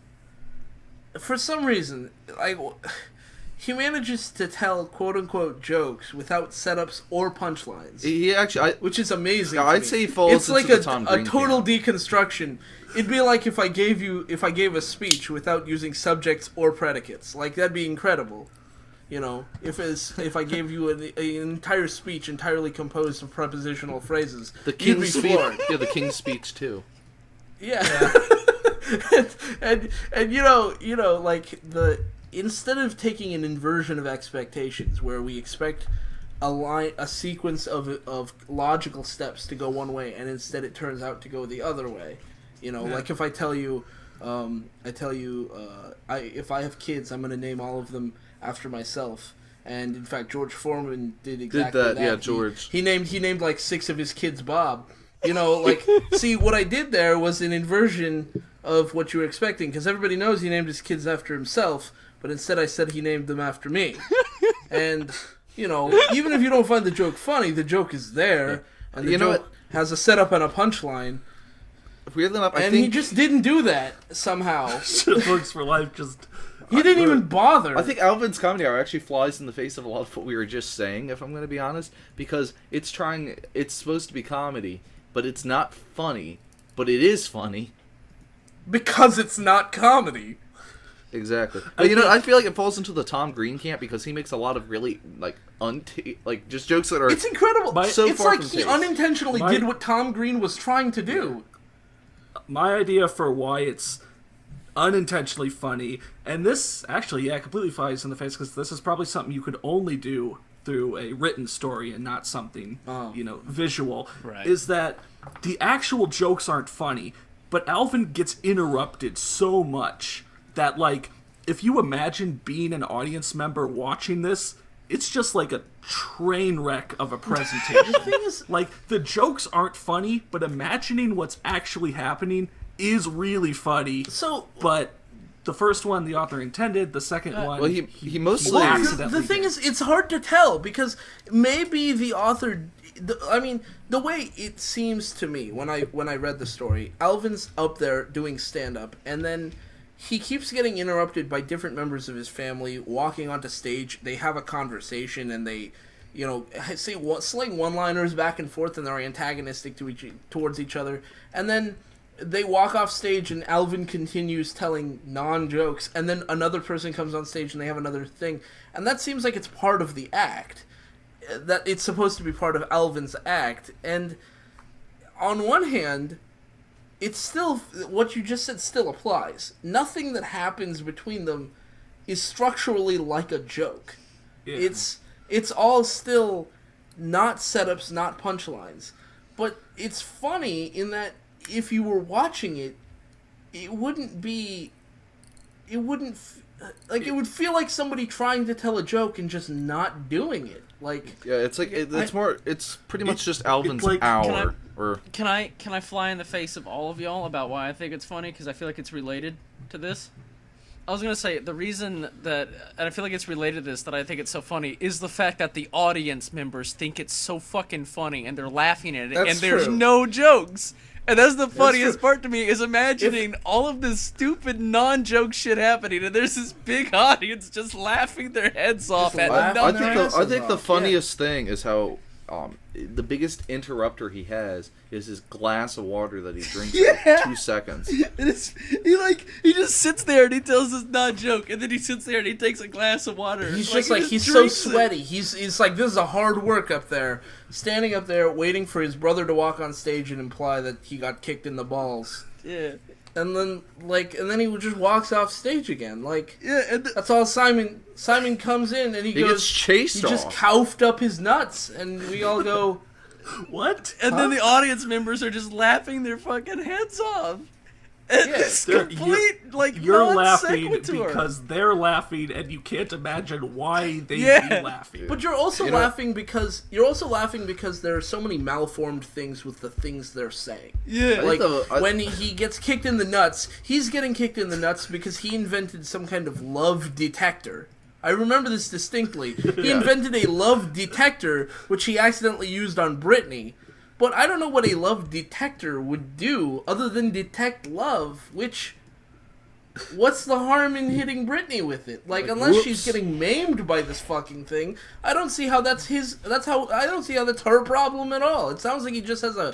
for some reason, like he manages to tell quote unquote jokes without setups or punchlines, he actually, which is amazing. Yeah, to I'd me. say he falls it's like into the Tom a Green total camp. deconstruction. It'd be like if I gave a speech without using subjects or predicates. Like that'd be incredible. You know, if I gave you an entire speech entirely composed of prepositional phrases, the you'd be King's speech, floored. yeah, the King's speech too. Yeah. and you know, like instead of taking an inversion of expectations where we expect a sequence of logical steps to go one way and instead it turns out to go the other way. You know, like if I tell you, if I have kids, I'm going to name all of them after myself. And in fact, George Foreman did exactly that, that. yeah, George. He named like 6 of his kids Bob. You know, like, see, what I did there was an inversion of what you were expecting, because everybody knows he named his kids after himself, but instead I said he named them after me. And, you know, even if you don't find the joke funny, the joke is there, and the You know joke has a setup and a punchline. Weirdly enough, I And think he just didn't do that somehow. Shit works for life. Just He didn't even bother. I think Alvin's Comedy Hour actually flies in the face of a lot of what we were just saying, if I'm going to be honest, because it's supposed to be comedy, but it's not funny, but it is funny. because it's not comedy. Exactly. But I feel like it falls into the Tom Green camp because he makes a lot of really just jokes that are It's incredible. so It's far like from he taste. unintentionally My- did what Tom Green was trying to do. my idea for why it's unintentionally funny, and this actually, completely flies in the face because this is probably something you could only do through a written story and not something, visual, Right. is that the actual jokes aren't funny, but Alvin gets interrupted so much that, like, if you imagine being an audience member watching this, it's just like a train wreck of a presentation. The thing is, Like, the jokes aren't funny, but imagining what's actually happening is really funny. so But the first one, the author intended. The second one, well, he mostly- Well, accidentally the thing did. is, it's hard to tell because maybe the author. The way it seems to me when I read the story, Alvin's up there doing stand up, and then he keeps getting interrupted by different members of his family walking onto stage. They have a conversation, and they, sling one-liners back and forth, and they're antagonistic towards each other, and then they walk off stage and Alvin continues telling non-jokes, and then another person comes on stage and they have another thing, and that seems like it's part of the act. That it's supposed to be part of Alvin's act, and on one hand, it's still, what you just said still applies. Nothing that happens between them is structurally like a joke. Yeah. It's all still not setups, not punchlines. But it's funny in that if you were watching it, it would feel like somebody trying to tell a joke and just not doing it. Like, yeah, it's like it's pretty much just Alvin's like, hour. Can I fly in the face of all of y'all about why I think it's funny? Because I feel like it's related to this. I was gonna say the reason that, and I feel like it's related to this, that I think it's so funny is the fact that the audience members think it's so fucking funny and they're laughing at it, That's and there's true. no jokes. And that's the funniest true. part to me is imagining all of this stupid non-joke shit happening, and there's this big audience just laughing their heads off at laughing I nothing. think the off, funniest thing is how the biggest interrupter he has is his glass of water that he drinks in Yeah. 2 seconds. He just sits there and he tells this non-joke, and then he sits there and he takes a glass of water. he's Like, just like, he he's so drinks it. sweaty. He's like, this is a hard work up there. Standing up there, waiting for his brother to walk on stage and imply that he got kicked in the balls. Yeah. And then he just walks off stage again. Like, Yeah, and that's all Simon comes in and he He goes, gets chased he just off. coughed up his nuts, and we all go, What? And then the audience members are just laughing their fucking heads off. And Yeah, it's They're- complete, like, You're non laughing sequitur. because they're laughing, and you can't imagine why they'd Yeah. be laughing. but you're also You know- laughing because there are so many malformed things with the things they're saying. Yeah. Like, I- when he gets kicked in the nuts, he's getting kicked in the nuts because he invented some kind of love detector. I remember this distinctly. He invented a love detector, which he accidentally used on Britney. But I don't know what a love detector would do other than detect love, which... What's the harm in hitting Britney with it? Like, unless she's whoops. getting maimed by this fucking thing, I don't see how I don't see how that's her problem at all. It sounds like he just has a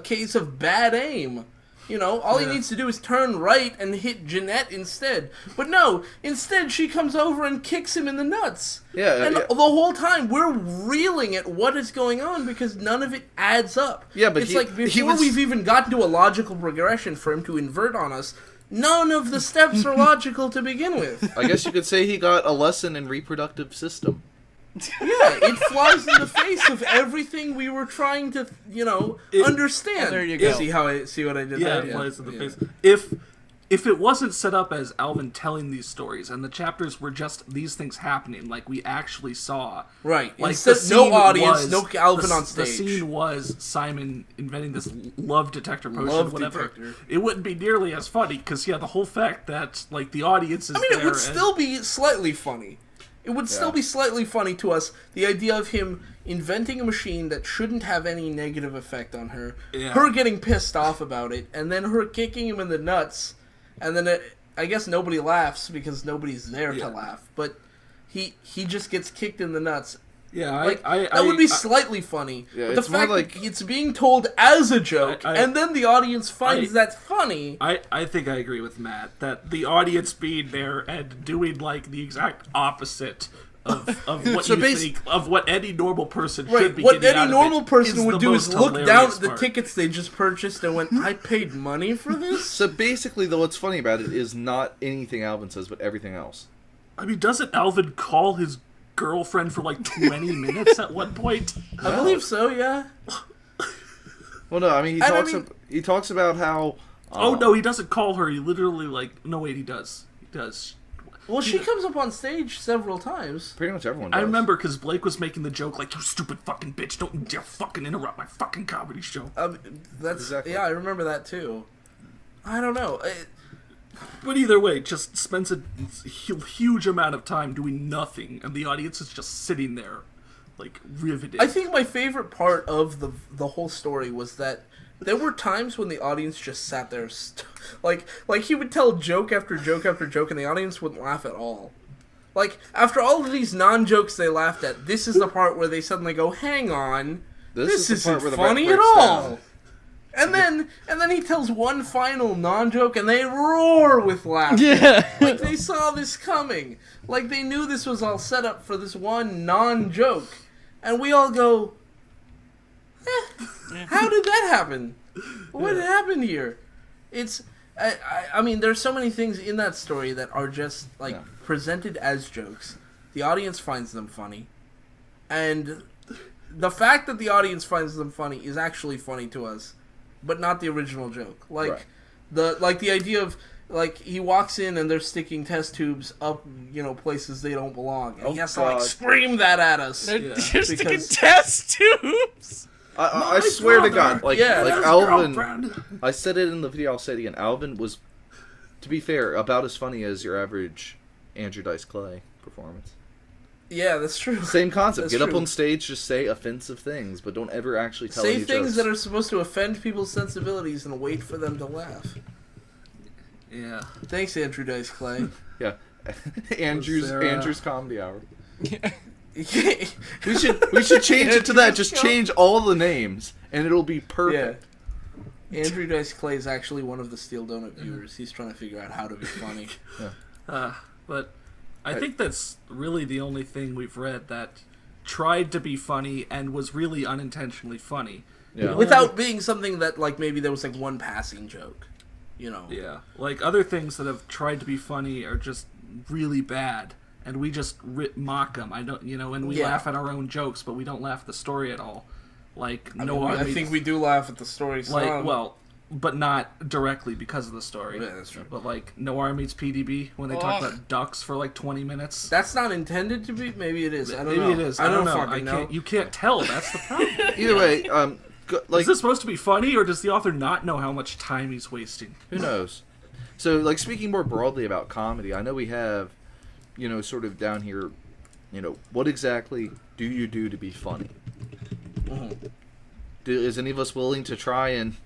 case of bad aim. You know, all he needs to do is turn right and hit Jeanette instead. But no, instead she comes over and kicks him in the nuts. Yeah, and yeah. the whole time we're reeling at what is going on because none of it adds up. Yeah, but it's he- like he before was- we've even gotten to a logical progression for him to invert on us, none of the steps are logical to begin with. I guess you could say he got a lesson in reproductive system. Yeah, it flies in the face of everything we were trying to, understand. There you go. See what I did Yeah, there? it flies in the face. If it wasn't set up as Alvin telling these stories and the chapters were just these things happening, like we actually saw, Right. Like Instead, the no scene audience, was- no Alvin the, on The stage. scene was Simon inventing this love detector potion, Love whatever. detector. It wouldn't be nearly as funny because the whole fact that like the audience is I mean, there. it would and- still be slightly funny. It would still be slightly funny to us, the idea of him inventing a machine that shouldn't have any negative effect on her, Yeah. her getting pissed off about it, and then her kicking him in the nuts, and then I guess nobody laughs because nobody's there to laugh, but he just gets kicked in the nuts. Yeah, Like, I that would be slightly funny. Yeah, but the it's more fact like- that it's being told as a joke, I- and then the audience finds I- that funny. I think I agree with Matt that the audience being there and doing like the exact opposite of what So you basi- think of what any normal person should Right, be what getting out any of normal it person would the do is most look down hilarious at the part. tickets they just purchased and went, I paid money for this? So basically, though, what's funny about it is not anything Alvin says, but everything else. I mean, doesn't Alvin call his girlfriend for like 20 minutes at one point? I believe so, yeah. Well, no, I mean And I mean- he talks about how. Oh no, he doesn't call her. He literally like no wait, he does. He does. Well, she comes up on stage several times. Pretty much everyone does. I remember because Blake was making the joke like, "You stupid fucking bitch! Don't you dare fucking interrupt my fucking comedy show." That's Exactly. Yeah, I remember that too. I don't know. But either way, just spends a huge amount of time doing nothing, and the audience is just sitting there, like riveted. I think my favorite part of the whole story was that there were times when the audience just sat there, like he would tell joke after joke after joke, and the audience wouldn't laugh at all. Like, after all of these non-jokes they laughed at, this is the part where they suddenly go, hang on, this is the part isn't where the funny break at breaks all. down. And then he tells one final non-joke, and they roar with laughter. Yeah. Like they saw this coming. Like they knew this was all set up for this one non-joke. And we all go, how did that happen? What happened here? It's, I mean, there's so many things in that story that are just, like, presented as jokes. The audience finds them funny. And the fact that the audience finds them funny is actually funny to us. But not the original joke. Like, the idea of, like, he walks in and they're sticking test tubes up, places they don't belong. And he has to, like, scream that at us. They're sticking test tubes! I swear to God, like Alvin, girlfriend. I said it in the video, I'll say it again. Alvin was, to be fair, about as funny as your average Andrew Dice Clay performance. Yeah, that's true. Same concept. That's Get up true. on stage, just say offensive things, but don't ever actually tell Say any things jokes. that are supposed to offend people's sensibilities and wait for them to laugh. Yeah. Thanks, Andrew Dice Clay. Yeah. Andrew's there, Andrew's comedy hour. Yeah. We should change it to that. Just change all the names, and it'll be perfect. Andrew Dice Clay is actually one of the Steel Donut viewers. He's trying to figure out how to be funny. But I think that's really the only thing we've read that tried to be funny and was really unintentionally funny. Yeah. Without being something that, like, maybe there was, like, one passing joke. Yeah. Like, other things that have tried to be funny are just really bad. And we just mock them. And we laugh at our own jokes, but we don't laugh at the story at all. Like, I think we do laugh at the story some. Like, well, but not directly because of the story. Yeah, that's true. But like, Noir meets PDB when they talk about ducks for like 20 minutes. That's not intended to be. Maybe it is. I don't know. Maybe it is. I don't know. I can't. You can't tell. That's the problem. Either way, like, is this supposed to be funny, or does the author not know how much time he's wasting? who knows? So, like, speaking more broadly about comedy, I know we have, sort of down here, what exactly do you do to be funny? Mm-hmm. Is any of us willing to try and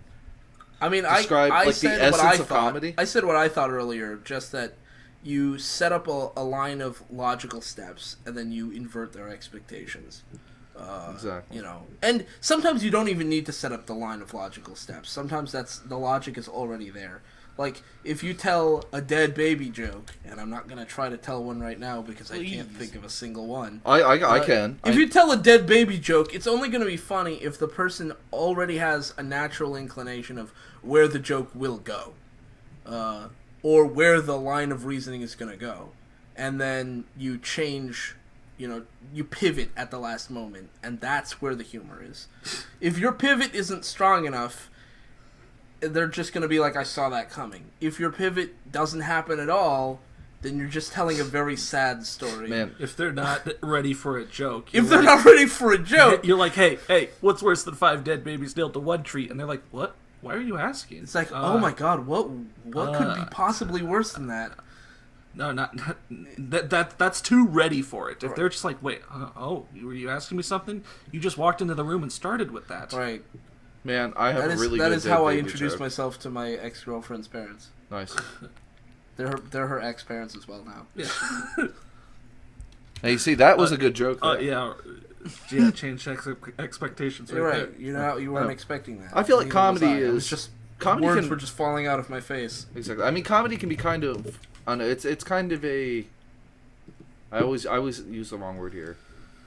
I mean, describe I like said the essence what I of thought. comedy? I said what I thought earlier, just that you set up a line of logical steps and then you invert their expectations. Exactly. And sometimes you don't even need to set up the line of logical steps. Sometimes the logic is already there. Like, if you tell a dead baby joke, and I'm not going to try to tell one right now because I can't think of a single one. I can. If you tell a dead baby joke, it's only going to be funny if the person already has a natural inclination of where the joke will go. Or where the line of reasoning is going to go. And then you change, you pivot at the last moment, and that's where the humor is. If your pivot isn't strong enough, they're just going to be like, I saw that coming. If your pivot doesn't happen at all, then you're just telling a very sad story. Man, If they're not ready for a joke, If they're not ready for a joke, you're like, hey, what's worse than 5 dead babies nailed to one tree? And they're like, what? Why are you asking? it's like, oh my god, what could be possibly worse than that? No, not that's too ready for it. If they're just like, wait, were you asking me something? You just walked into the room and started with that. Right. man, I have That a is, really that good is dead how I baby introduced joke. myself to my ex-girlfriend's parents. Nice. They're her ex-parents as well now. Yeah. Hey, see, that was a good joke. Though. Yeah, change expectations. You're right right. there. You weren't expecting that. I feel like Neither was comedy I. It was is- just comedy words can- were just falling out of my face. Exactly. I mean, comedy can be kind of. I don't know. It's kind of a. I always use the wrong word here.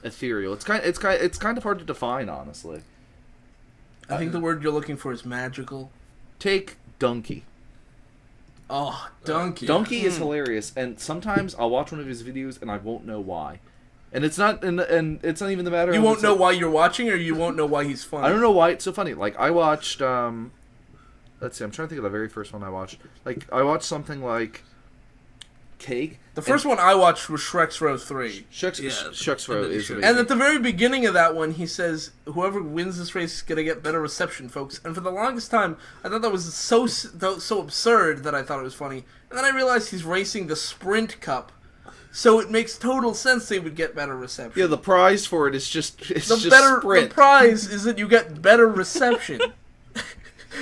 Ethereal. It's kind of hard to define, honestly. I think the word you're looking for is magical. Take Donkey. Oh, donkey. Donkey is hilarious, and sometimes I'll watch one of his videos and I won't know why. And it's not, and it's not even the matter. You of won't it's know like- why you're watching, or you won't know why he's funny. I don't know why it's so funny. Like I watched, let's see, I'm trying to think of the very first one I watched. Like I watched something like Cake. The first one I watched was Shrek's Row 3. Shucks and Row then is Shrek. amazing. And at the very beginning of that one, he says, whoever wins this race is going to get better reception, folks. And for the longest time, I thought that was so absurd that I thought it was funny. And then I realized he's racing the Sprint Cup, so it makes total sense they would get better reception. Yeah, the prize for it is just it's the just sprint. The prize is that you get better reception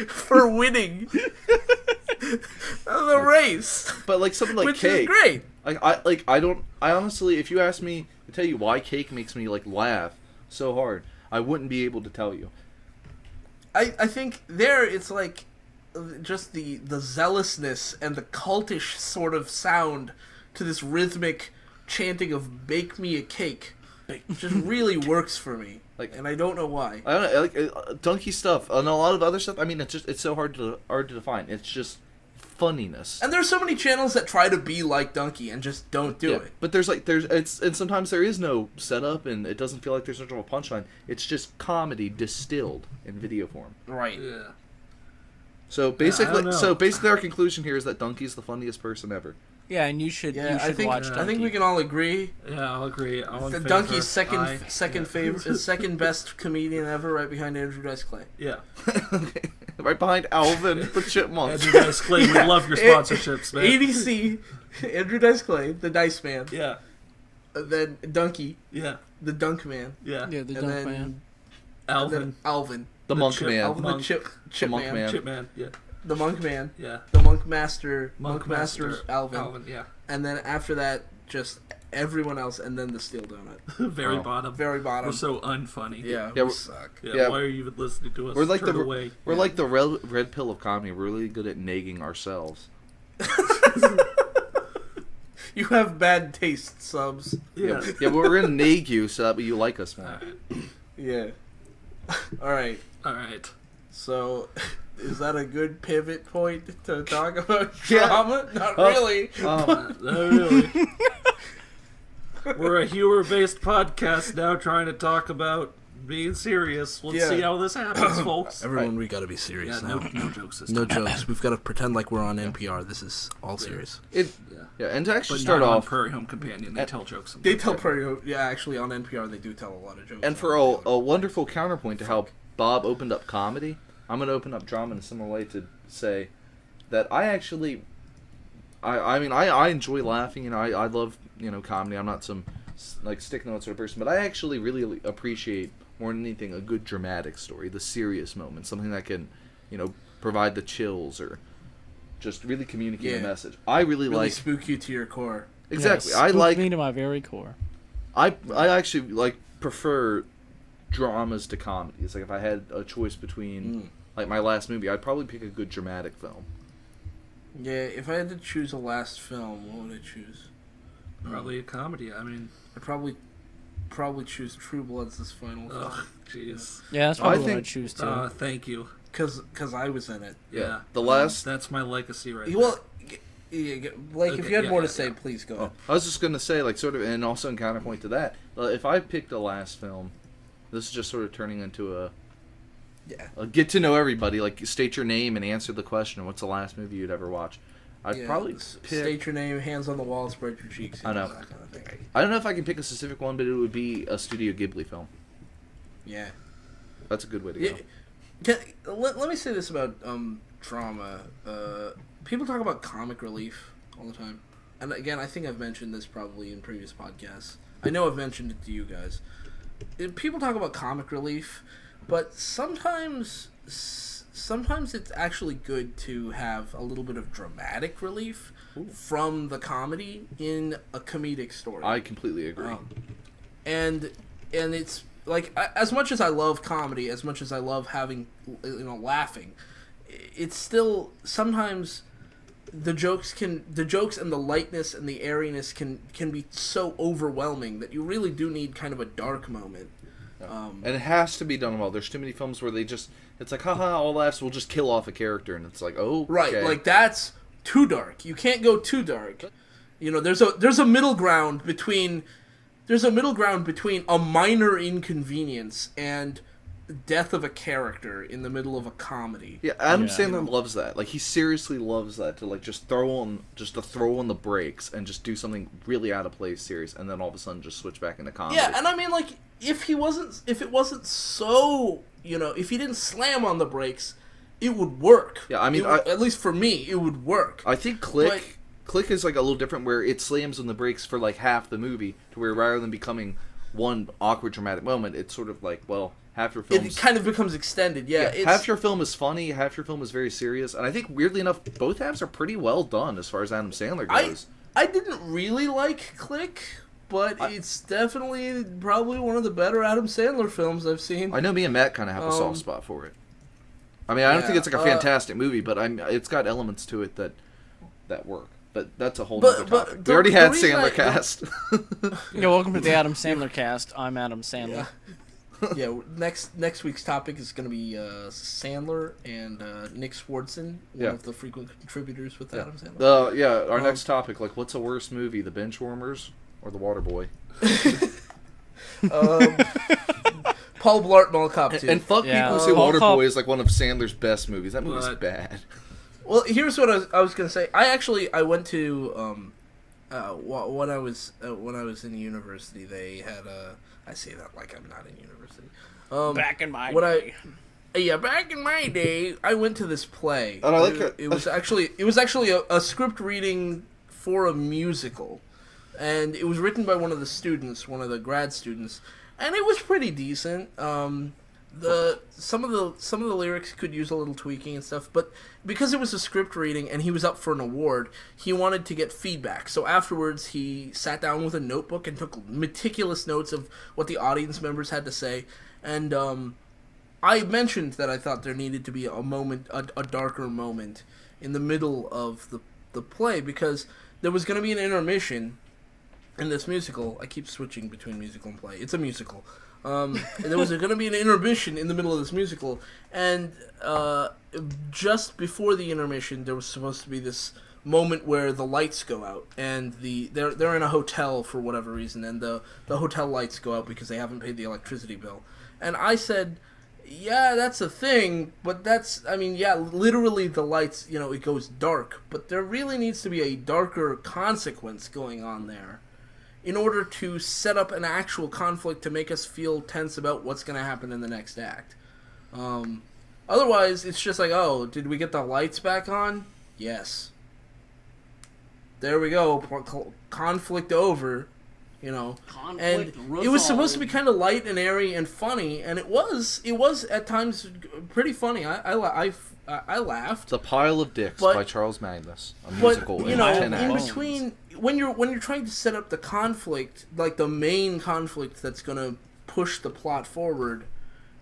for winning the race, But like something like which Cake, is great. I honestly, if you ask me to tell you why Cake makes me like laugh so hard, I wouldn't be able to tell you. I think there it's like just the zealousness and the cultish sort of sound to this rhythmic chanting of "Bake me a cake" just really works for me. And I don't know why. I don't know, like donkey stuff and a lot of other stuff. I mean, it's so hard to define. It's just funniness. And there's so many channels that try to be like Donkey and just don't do it. But and sometimes there is no setup and it doesn't feel like there's much of a punchline. It's just comedy distilled in video form. Right. Yeah. So basically, our conclusion here is that Donkey's the funniest person ever. Yeah, and you should watch Donkey. I think we can all agree. Yeah, I'll agree. Donkey's second best comedian ever, right behind Andrew Dice Clay. Yeah. Right behind Alvin the Chipmunk. Andrew Dice Clay, we love your sponsorships, man. ADC, Andrew Dice Clay, the Dice Man. Yeah. Then Donkey. Yeah. The Dunk Man. Yeah. Yeah, the Dunk Man. Alvin. The Monk Man. Alvin the Chip Monk Man. Chip Man, yeah. The Monk Man. Yeah. The Monk Master. Monk Master's Alvin. Alvin, yeah. And then after that, just everyone else, and then the Steel Donut. Very bottom. Very bottom. We're so unfunny. Yeah, we suck. Yeah, why are you even listening to us? We're like Turn like the red pill of comedy. We're really good at nagging ourselves. You have bad taste, subs. Yeah. Yeah, but we're gonna nag you so that you like us more. Yeah. All right. So, is that a good pivot point to talk about drama? Not really. Not really. We're a humor-based podcast now trying to talk about being serious. Let's see how this happens, folks. Everyone, we gotta be serious now. No jokes this No time. jokes. We've got to pretend like we're on NPR. This is all serious. And to actually But start not on off, Prairie Home Companion. They tell jokes. They tell actually on NPR they do tell a lot of jokes. and for a wonderful counterpoint to how Bob opened up comedy, I'm going to open up drama in a similar way to say that I actually, I enjoy laughing, I love, comedy. I'm not some, stick notes sort of person, but I actually really appreciate, more than anything, a good dramatic story, the serious moment, something that can, provide the chills or just really communicate a message. I really spook you to your core. Exactly. Yes, I like me to my very core. I actually prefer dramas to comedies. Like if I had a choice between my last movie, I'd probably pick a good dramatic film. Yeah, if I had to choose a last film, what would I choose? Probably a comedy. I mean, I'd probably choose True Blood's this final film. oh, jeez. Yeah, that's probably what I'd choose too. Thank you. Cause I was in it. Yeah. The last. That's my legacy right Well, Blake, if you had more to say, please go ahead. I was just gonna say, and also in counterpoint to that, if I picked a last film, this is just sort of turning into a get to know everybody. Like state your name and answer the question. What's the last movie you'd ever watch? I'd probably pick... State your name, hands on the wall, spread your cheeks. I know. That kind of thing. I don't know if I can pick a specific one, but it would be a Studio Ghibli film. Yeah. That's a good way to go. Let me say this about drama. People talk about comic relief all the time. And again, I think I've mentioned this probably in previous podcasts. I know I've mentioned it to you guys. People talk about comic relief, but sometimes it's actually good to have a little bit of dramatic relief from the comedy in a comedic story. I completely agree. And it's like, as much as I love comedy, as much as I love having, laughing, it's still sometimes the jokes and the lightness and the airiness can be so overwhelming that you really do need kind of a dark moment. And it has to be done well. There's too many films where it's like, haha, all laughs, we'll just kill off a character, and it's like, oh, okay. Right, like that's too dark. You can't go too dark. There's a middle ground between a minor inconvenience and death of a character in the middle of a comedy. Yeah, Adam Sandler loves that. Like, he seriously loves that, to just throw on the brakes and just do something really out of place serious, and then all of a sudden just switch back into comedy. Yeah, and I mean, if it wasn't so, if he didn't slam on the brakes, it would work. Yeah, I mean, at least for me, it would work. I think Click is a little different, where it slams on the brakes for half the movie, to where rather than becoming one awkward dramatic moment, it's sort of half your film. It kind of becomes extended. Yeah, half your film is funny, half your film is very serious, and I think weirdly enough, both halves are pretty well done as far as Adam Sandler goes. I didn't really like Click, but it's definitely probably one of the better Adam Sandler films I've seen. I know me and Matt kind of have a soft spot for it. I mean, I don't Yeah, think it's like a fantastic movie, but it's got elements to it that work. But that's a whole other topic. We already had Sandler cast. Yeah, welcome to the Adam Sandler cast. I'm Adam Sandler. Yeah, next week's topic is going to be Sandler and Nick Swardson, one of the frequent contributors with Adam Sandler. Our next topic, like, what's a worse movie, The Benchwarmers or The Waterboy? Paul Blart Mall Cop 2. And fuck people who say Waterboy is like one of Sandler's best movies. That movie's bad. Well, here's what I was gonna say. I went to when I was in university. They had I say that like I'm not in university. Back in my day. Back in my day, I went to this play. And I like it. It was actually a script reading for a musical, and it was written by one of the students, one of the grad students, and it was pretty decent. Some of the lyrics could use a little tweaking and stuff, but because it was a script reading and he was up for an award, he wanted to get feedback. So afterwards, he sat down with a notebook and took meticulous notes of what the audience members had to say. And I mentioned that I thought there needed to be a darker moment in the middle of the play, because there was going to be an intermission in this musical. I keep switching between musical and play. It's a musical. There was going to be an intermission in the middle of this musical, and just before the intermission, there was supposed to be this moment where the lights go out, and they're in a hotel for whatever reason, and the hotel lights go out because they haven't paid the electricity bill. And I said, yeah, that's a thing, but literally the lights, it goes dark, but there really needs to be a darker consequence going on there, in order to set up an actual conflict to make us feel tense about what's going to happen in the next act. Otherwise, it's just like, oh, did we get the lights back on? Yes. There we go. Conflict over. Conflict and it was supposed to be kind of light and airy and funny, and it was at times pretty funny. I laughed. It's A Pile of Dicks by Charles Magnus, a musical. But in between, when you're trying to set up the conflict, like the main conflict that's going to push the plot forward,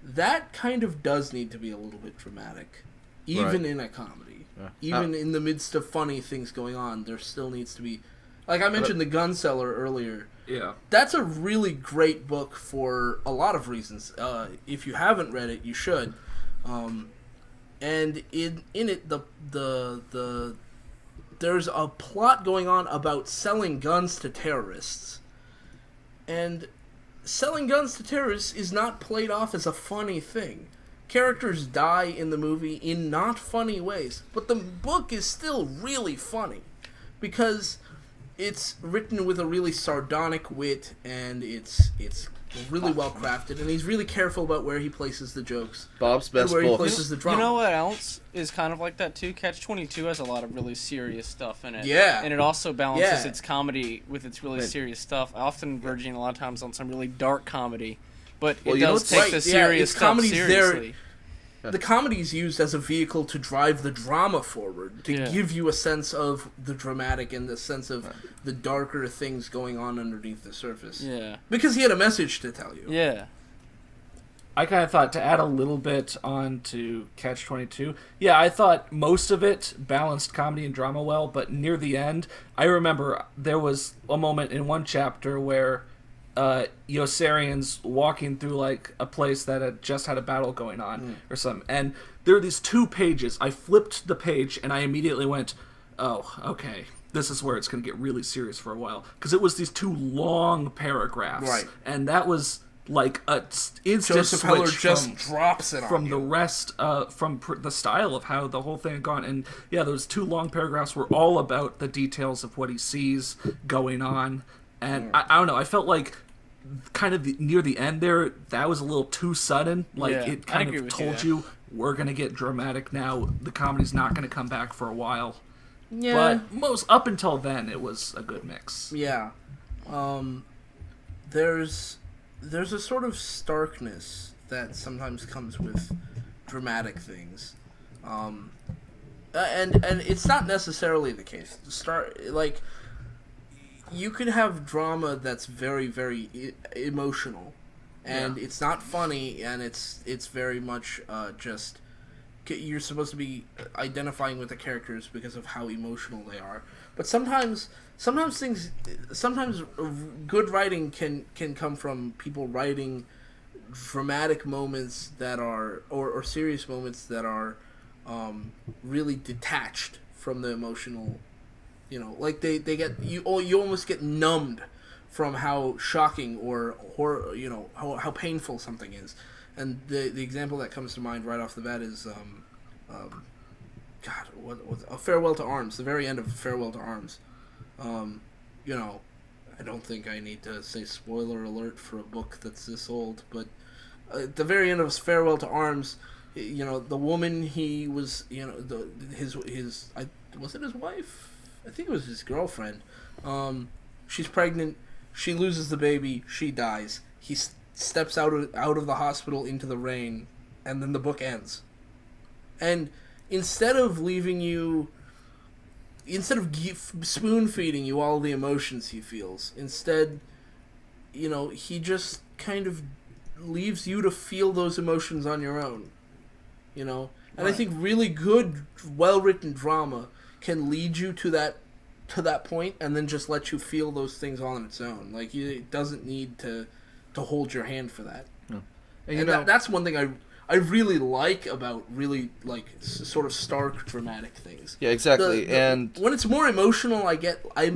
that kind of does need to be a little bit dramatic, even in a comedy. Yeah. Even in the midst of funny things going on, there still needs to be. Like I mentioned, The Gun Seller earlier. Yeah, that's a really great book for a lot of reasons. If you haven't read it, you should. And in it, the there's a plot going on about selling guns to terrorists, and selling guns to terrorists is not played off as a funny thing. Characters die in the movie in not funny ways, but the book is still really funny because it's written with a really sardonic wit, and it's really well crafted, and he's really careful about where he places the jokes. Bob's best where book. He places the drama. You know what else is kind of like that too? Catch-22 has a lot of really serious stuff in it. Yeah. And it also balances its comedy with its really serious stuff, often verging a lot of times on some really dark comedy. But it does take the serious stuff seriously. The comedy is used as a vehicle to drive the drama forward, to give you a sense of the dramatic and the sense of the darker things going on underneath the surface. Yeah. Because he had a message to tell you. Yeah. I kind of thought, to add a little bit on to Catch-22, I thought most of it balanced comedy and drama well, but near the end, I remember there was a moment in one chapter where Yossarian's walking through like a place that had just had a battle going on or something, and there are these 2 pages. I flipped the page and I immediately went, oh, okay, this is where it's going to get really serious for a while, because it was these 2 long paragraphs, right? And that was like a instant Joseph Heller switch just drops it from on the you. rest, from the style of how the whole thing had gone. And those 2 long paragraphs were all about the details of what he sees going on. And I don't know, I felt like kind of near the end there, that was a little too sudden. Like, it kind of told you, we're going to get dramatic now. The comedy's not going to come back for a while. Yeah. But up until then, it was a good mix. Yeah. There's a sort of starkness that sometimes comes with dramatic things. And it's not necessarily the case. You could have drama that's very, very emotional, and it's not funny, and it's very much just you're supposed to be identifying with the characters because of how emotional they are. But sometimes good writing can come from people writing dramatic moments that are or serious moments that are really detached from the emotional. Like they get you almost get numbed from how shocking or horror, how painful something is. And the example that comes to mind right off the bat is A Farewell to Arms, the very end of Farewell to Arms. I don't think I need to say spoiler alert for a book that's this old, but at the very end of Farewell to Arms, the woman he was, his was it his wife? I think it was his girlfriend. She's pregnant. She loses the baby. She dies. He steps out of the hospital into the rain, and then the book ends. And instead of spoon feeding you all the emotions he feels, instead, he just kind of leaves you to feel those emotions on your own. And right. I think really good, well-written drama can lead you to that point, and then just let you feel those things on its own. Like, it doesn't need to hold your hand for that. No. And that's one thing I really like about really, like, sort of stark dramatic things. Yeah, exactly. And when it's more emotional, I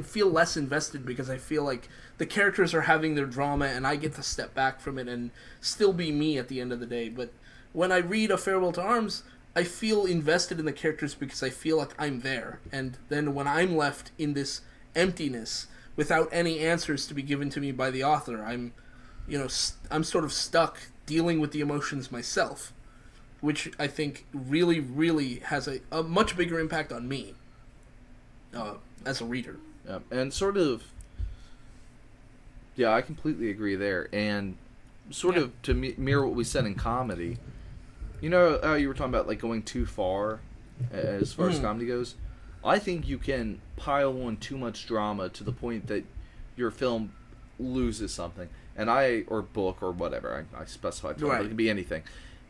feel less invested because I feel like the characters are having their drama and I get to step back from it and still be me at the end of the day. But when I read A Farewell to Arms, I feel invested in the characters because I feel like I'm there. And then when I'm left in this emptiness without any answers to be given to me by the author, I'm sort of stuck dealing with the emotions myself, which I think really, really has a much bigger impact on me as a reader. Yeah, and sort of, I completely agree there. And sort of to mirror what we said in comedy, you were talking about like going too far as far as comedy goes. I think you can pile on too much drama to the point that your film loses something. Or book or whatever, I specified, right. But it can be anything.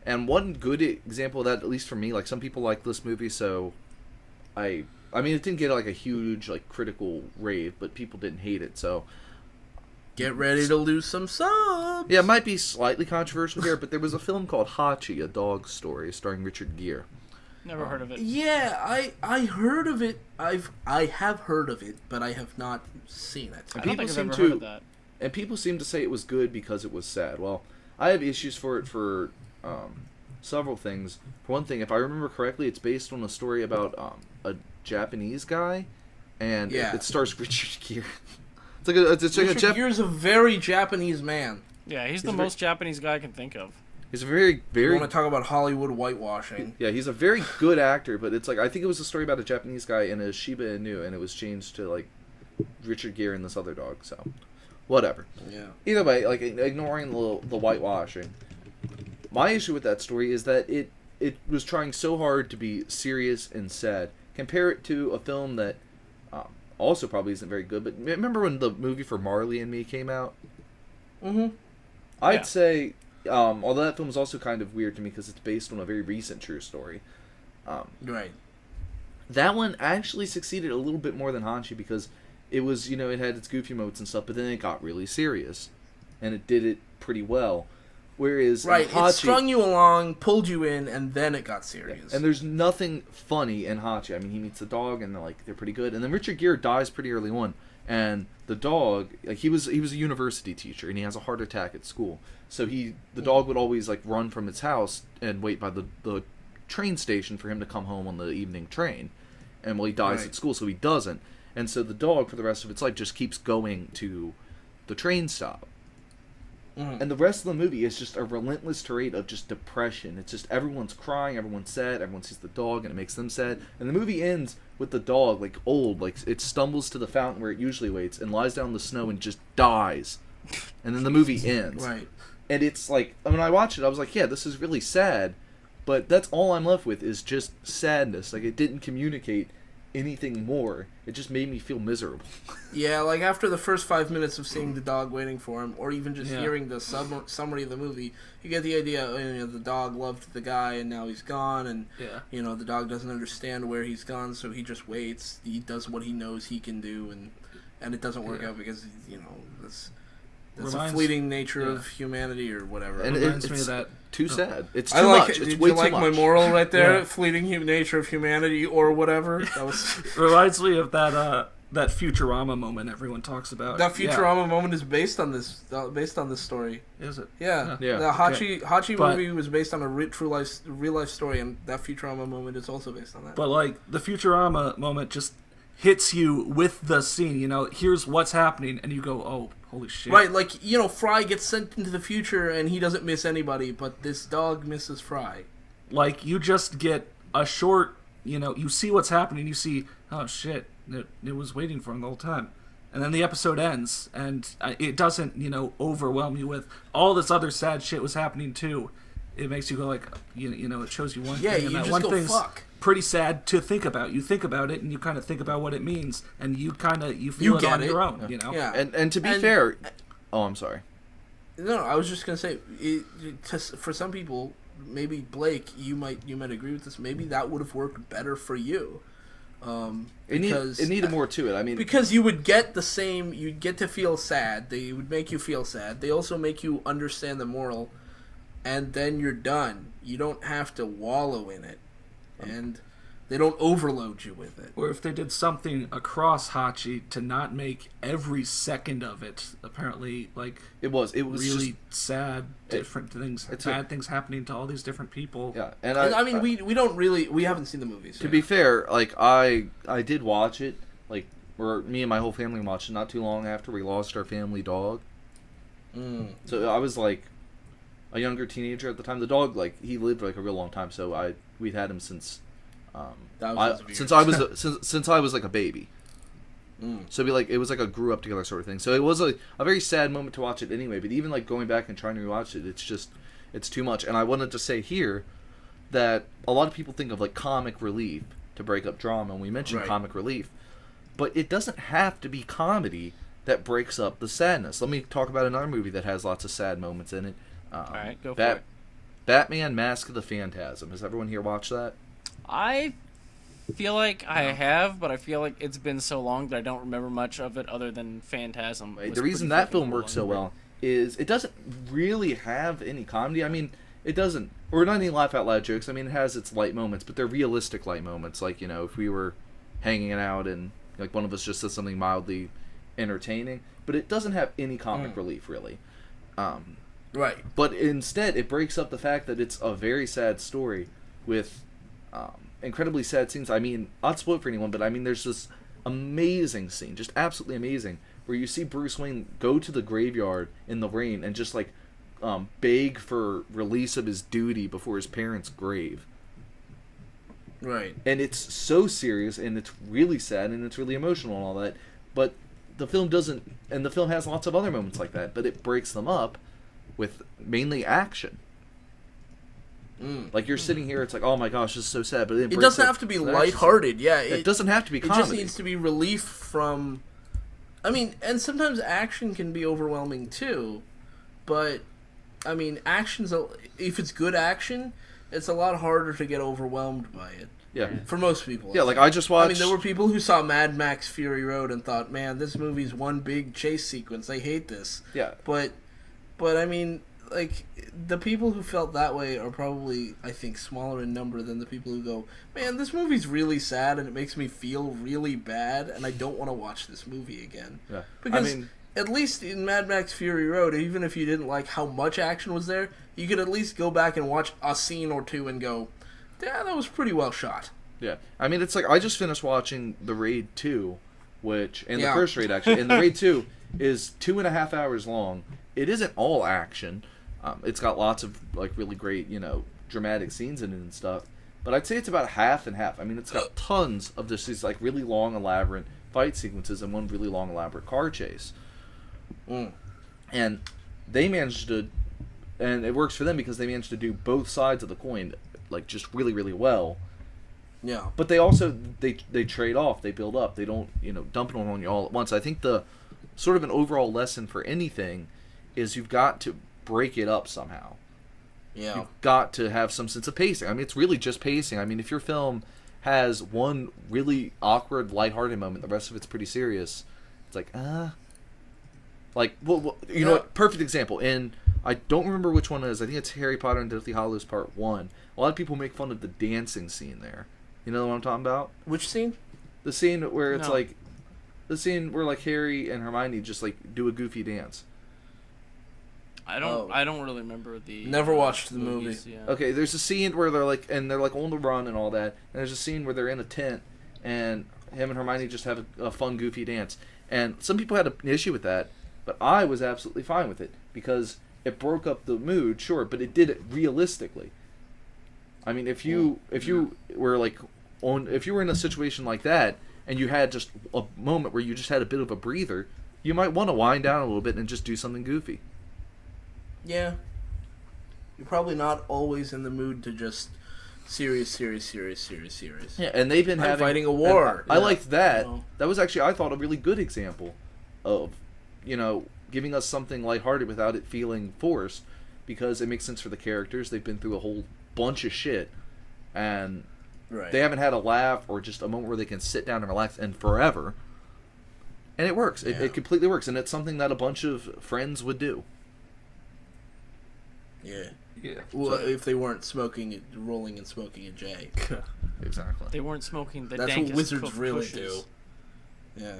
And one good example of that, at least for me, like some people like this movie, so I mean, it didn't get like a huge like critical rave, but people didn't hate it, so get ready to lose some subs. Yeah, it might be slightly controversial here, but there was a film called Hachi, a dog story, starring Richard Gere. Never heard of it. Yeah, I heard of it. I have heard of it, but I have not seen it. I don't think I've ever heard of that. And people seem to say it was good because it was sad. Well, I have issues for it for several things. For one thing, if I remember correctly, it's based on a story about a Japanese guy, and it stars Richard Gere. Richard Gere's a very Japanese man. Yeah, he's the most Japanese guy I can think of. He's a very, very... You want to talk about Hollywood whitewashing. Yeah, he's a very good actor, but it's like, I think it was a story about a Japanese guy and a Shiba Inu, and it was changed to, like, Richard Gere and this other dog, so... Whatever. Yeah. Either way, like, ignoring the whitewashing, my issue with that story is that it was trying so hard to be serious and sad. Compare it to a film that also probably isn't very good, but remember when the movie for Marley and Me came out? Mm-hmm. I'd say, although that film is also kind of weird to me because it's based on a very recent true story. Right. That one actually succeeded a little bit more than Hanshi because it was, it had its goofy moments and stuff, but then it got really serious. And it did it pretty well. Whereas Hachi, it strung you along, pulled you in, and then it got serious. Yeah. And there's nothing funny in Hachi. I mean, he meets the dog, and they're pretty good. And then Richard Gere dies pretty early on. And the dog, like he was a university teacher, and he has a heart attack at school. So the dog would always like run from its house and wait by the train station for him to come home on the evening train. And he dies at school, so he doesn't. And so the dog, for the rest of its life, just keeps going to the train stop. And the rest of the movie is just a relentless tirade of just depression. It's just everyone's crying, everyone's sad, everyone sees the dog, and it makes them sad. And the movie ends with the dog, like, old. Like, it stumbles to the fountain where it usually waits and lies down in the snow and just dies. And then the movie ends. Right. And it's like, when I watched it, I was like, yeah, this is really sad. But that's all I'm left with is just sadness. Like, it didn't communicate anything more. It just made me feel miserable. Yeah, like after the first 5 minutes of seeing the dog waiting for him, or even just Yeah. hearing the summary of the movie, you get the idea. The dog loved the guy, and now he's gone, and Yeah. the dog doesn't understand where he's gone, so he just waits. He does what he knows he can do, and it doesn't work out because that's the fleeting nature of humanity or whatever. And Reminds me of that. Too sad. It's too I like. much. It's Did way you like too my much. moral right there? Yeah. Fleeting nature of humanity or whatever. That was Reminds me of that Futurama moment everyone talks about. that Futurama moment is based on this story. Is it? Yeah. Yeah. The Hachi But- movie was based on a real life story, and that Futurama moment is also based on that. But like the Futurama moment just hits you with the scene. Here's what's happening, and you go, "Oh, holy shit!" Right, like Fry gets sent into the future, and he doesn't miss anybody, but this dog misses Fry. Like you just get a short. You see what's happening. You see, oh shit, it was waiting for him the whole time. And then the episode ends, and it doesn't, overwhelm you with all this other sad shit was happening too. It makes you go like, it shows you one Yeah, thing, you and that just one go, thing's fuck. pretty sad to think about. You think about it, and you kind of think about what it means, and you feel it get on it. your own. Yeah. And to be fair, oh, I'm sorry. No, I was just gonna say, for some people, maybe Blake, you might agree with this. Maybe that would have worked better for you. It needed more to it. I mean, because you would get the same, you'd get to feel sad. They would make you feel sad. They also make you understand the moral, and then you're done. You don't have to wallow in it, and they don't overload you with it. Or if they did something across Hachi to not make every second of it apparently like it was really just, sad, different things, bad things happening to all these different people. Yeah, And I mean, we haven't seen the movies. To be fair, like I did watch it, like me and my whole family watched it not too long after we lost our family dog. So I was like a younger teenager at the time. The dog, like, he lived like a real long time, so we'd had him since since I was like a baby. So it was like a grew up together sort of thing. So it was a very sad moment to watch it anyway. But even like going back and trying to rewatch it, it's too much. And I wanted to say here that a lot of people think of like comic relief to break up drama, and we mentioned comic relief, but it doesn't have to be comedy that breaks up the sadness. Let me talk about another movie that has lots of sad moments in it. All right, go for it. Batman: Mask of the Phantasm. Has everyone here watched that? I feel like I have, but I feel like it's been so long that I don't remember much of it other than Phantasm. The reason that film works so well is it doesn't really have any comedy. I mean, it doesn't, or not any laugh out loud jokes. I mean, it has its light moments, but they're realistic light moments. Like, if we were hanging out and like one of us just said something mildly entertaining, but it doesn't have any comic relief really. Right. But instead, it breaks up the fact that it's a very sad story with incredibly sad scenes. I mean, not spoil it for anyone, but I mean, there's this amazing scene, just absolutely amazing, where you see Bruce Wayne go to the graveyard in the rain and just like beg for release of his duty before his parents' grave. Right. And it's so serious, and it's really sad, and it's really emotional and all that. But the film doesn't, and the film has lots of other moments like that, but it breaks them up with mainly action. Like, you're sitting here, it's like, oh my gosh, this is so sad, but it doesn't have to be lighthearted. Yeah, it doesn't have to be comedy. It just needs to be relief from. I mean, and sometimes action can be overwhelming too, but I mean, if it's good action, it's a lot harder to get overwhelmed by it. Yeah. For most people. Yeah, like I just watched. I mean, there were people who saw Mad Max Fury Road and thought, man, this movie's one big chase sequence. I hate this. Yeah. But I mean, like, the people who felt that way are probably, I think, smaller in number than the people who go, man, this movie's really sad and it makes me feel really bad and I don't want to watch this movie again. Yeah. Because at least in Mad Max Fury Road, even if you didn't like how much action was there, you could at least go back and watch a scene or two and go, yeah, that was pretty well shot. Yeah. I mean, it's like, I just finished watching The Raid 2, the first Raid, actually, and The Raid 2 is 2.5 hours long. It isn't all action. It's got lots of, like, really great, dramatic scenes in it and stuff. But I'd say it's about half and half. I mean, it's got tons of these, like, really long, elaborate fight sequences and one really long, elaborate car chase. And they managed to, and it works for them because they managed to do both sides of the coin, like, just really, really well. Yeah. But they also they trade off, they build up, they don't dump it on you all at once. I think the sort of an overall lesson for anything is you've got to break it up somehow. Yeah. You've got to have some sense of pacing. I mean, it's really just pacing. I mean, if your film has one really awkward, lighthearted moment, the rest of it's pretty serious. It's like, like, well you know what? Perfect example. And I don't remember which one it is. I think it's Harry Potter and Deathly Hallows Part 1. A lot of people make fun of the dancing scene there. You know what I'm talking about? Which scene? The scene where it's No. like, the scene where like Harry and Hermione just like do a goofy dance. I don't really remember the. Never watched the movies, movie. Yeah. Okay, there's a scene where they're like on the run and all that. And there's a scene where they're in a tent and him and Hermione just have a fun goofy dance. And some people had an issue with that, but I was absolutely fine with it because it broke up the mood, sure, but it did it realistically. I mean, if you were like if you were in a situation like that and you had just a moment where you just had a bit of a breather, you might want to wind down a little bit and just do something goofy. Yeah. You're probably not always in the mood to just serious. Yeah, and they've been I'm fighting a war. I liked that. Well. That was actually, I thought, a really good example of, giving us something lighthearted without it feeling forced, because it makes sense for the characters. They've been through a whole bunch of shit, and Right. they haven't had a laugh or just a moment where they can sit down and relax and forever. And it works. Yeah. It completely works, and it's something that a bunch of friends would do. Yeah. Yeah. Well, if they weren't rolling and smoking a J. Exactly. They weren't smoking the That's dankest what wizards cooked really pushes. do. Yeah.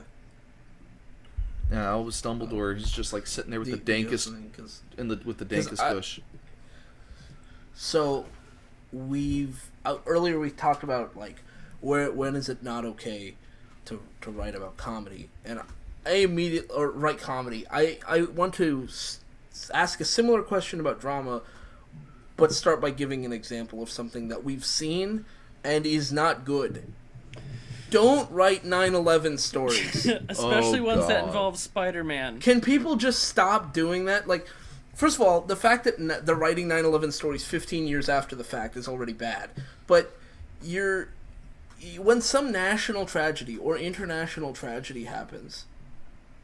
Yeah, Albus Dumbledore, he's just like sitting there with the dankest with the dankest bush. So, earlier we talked about like when is it not okay to write about comedy, and write comedy. I want to ask a similar question about drama, but start by giving an example of something that we've seen and is not good. Don't write 9/11 stories. Especially Oh, ones that God. involve Spider-Man. Can people just stop doing that? Like, first of all, the fact that they're writing 9/11 stories 15 years after the fact is already bad. But when some national tragedy or international tragedy happens,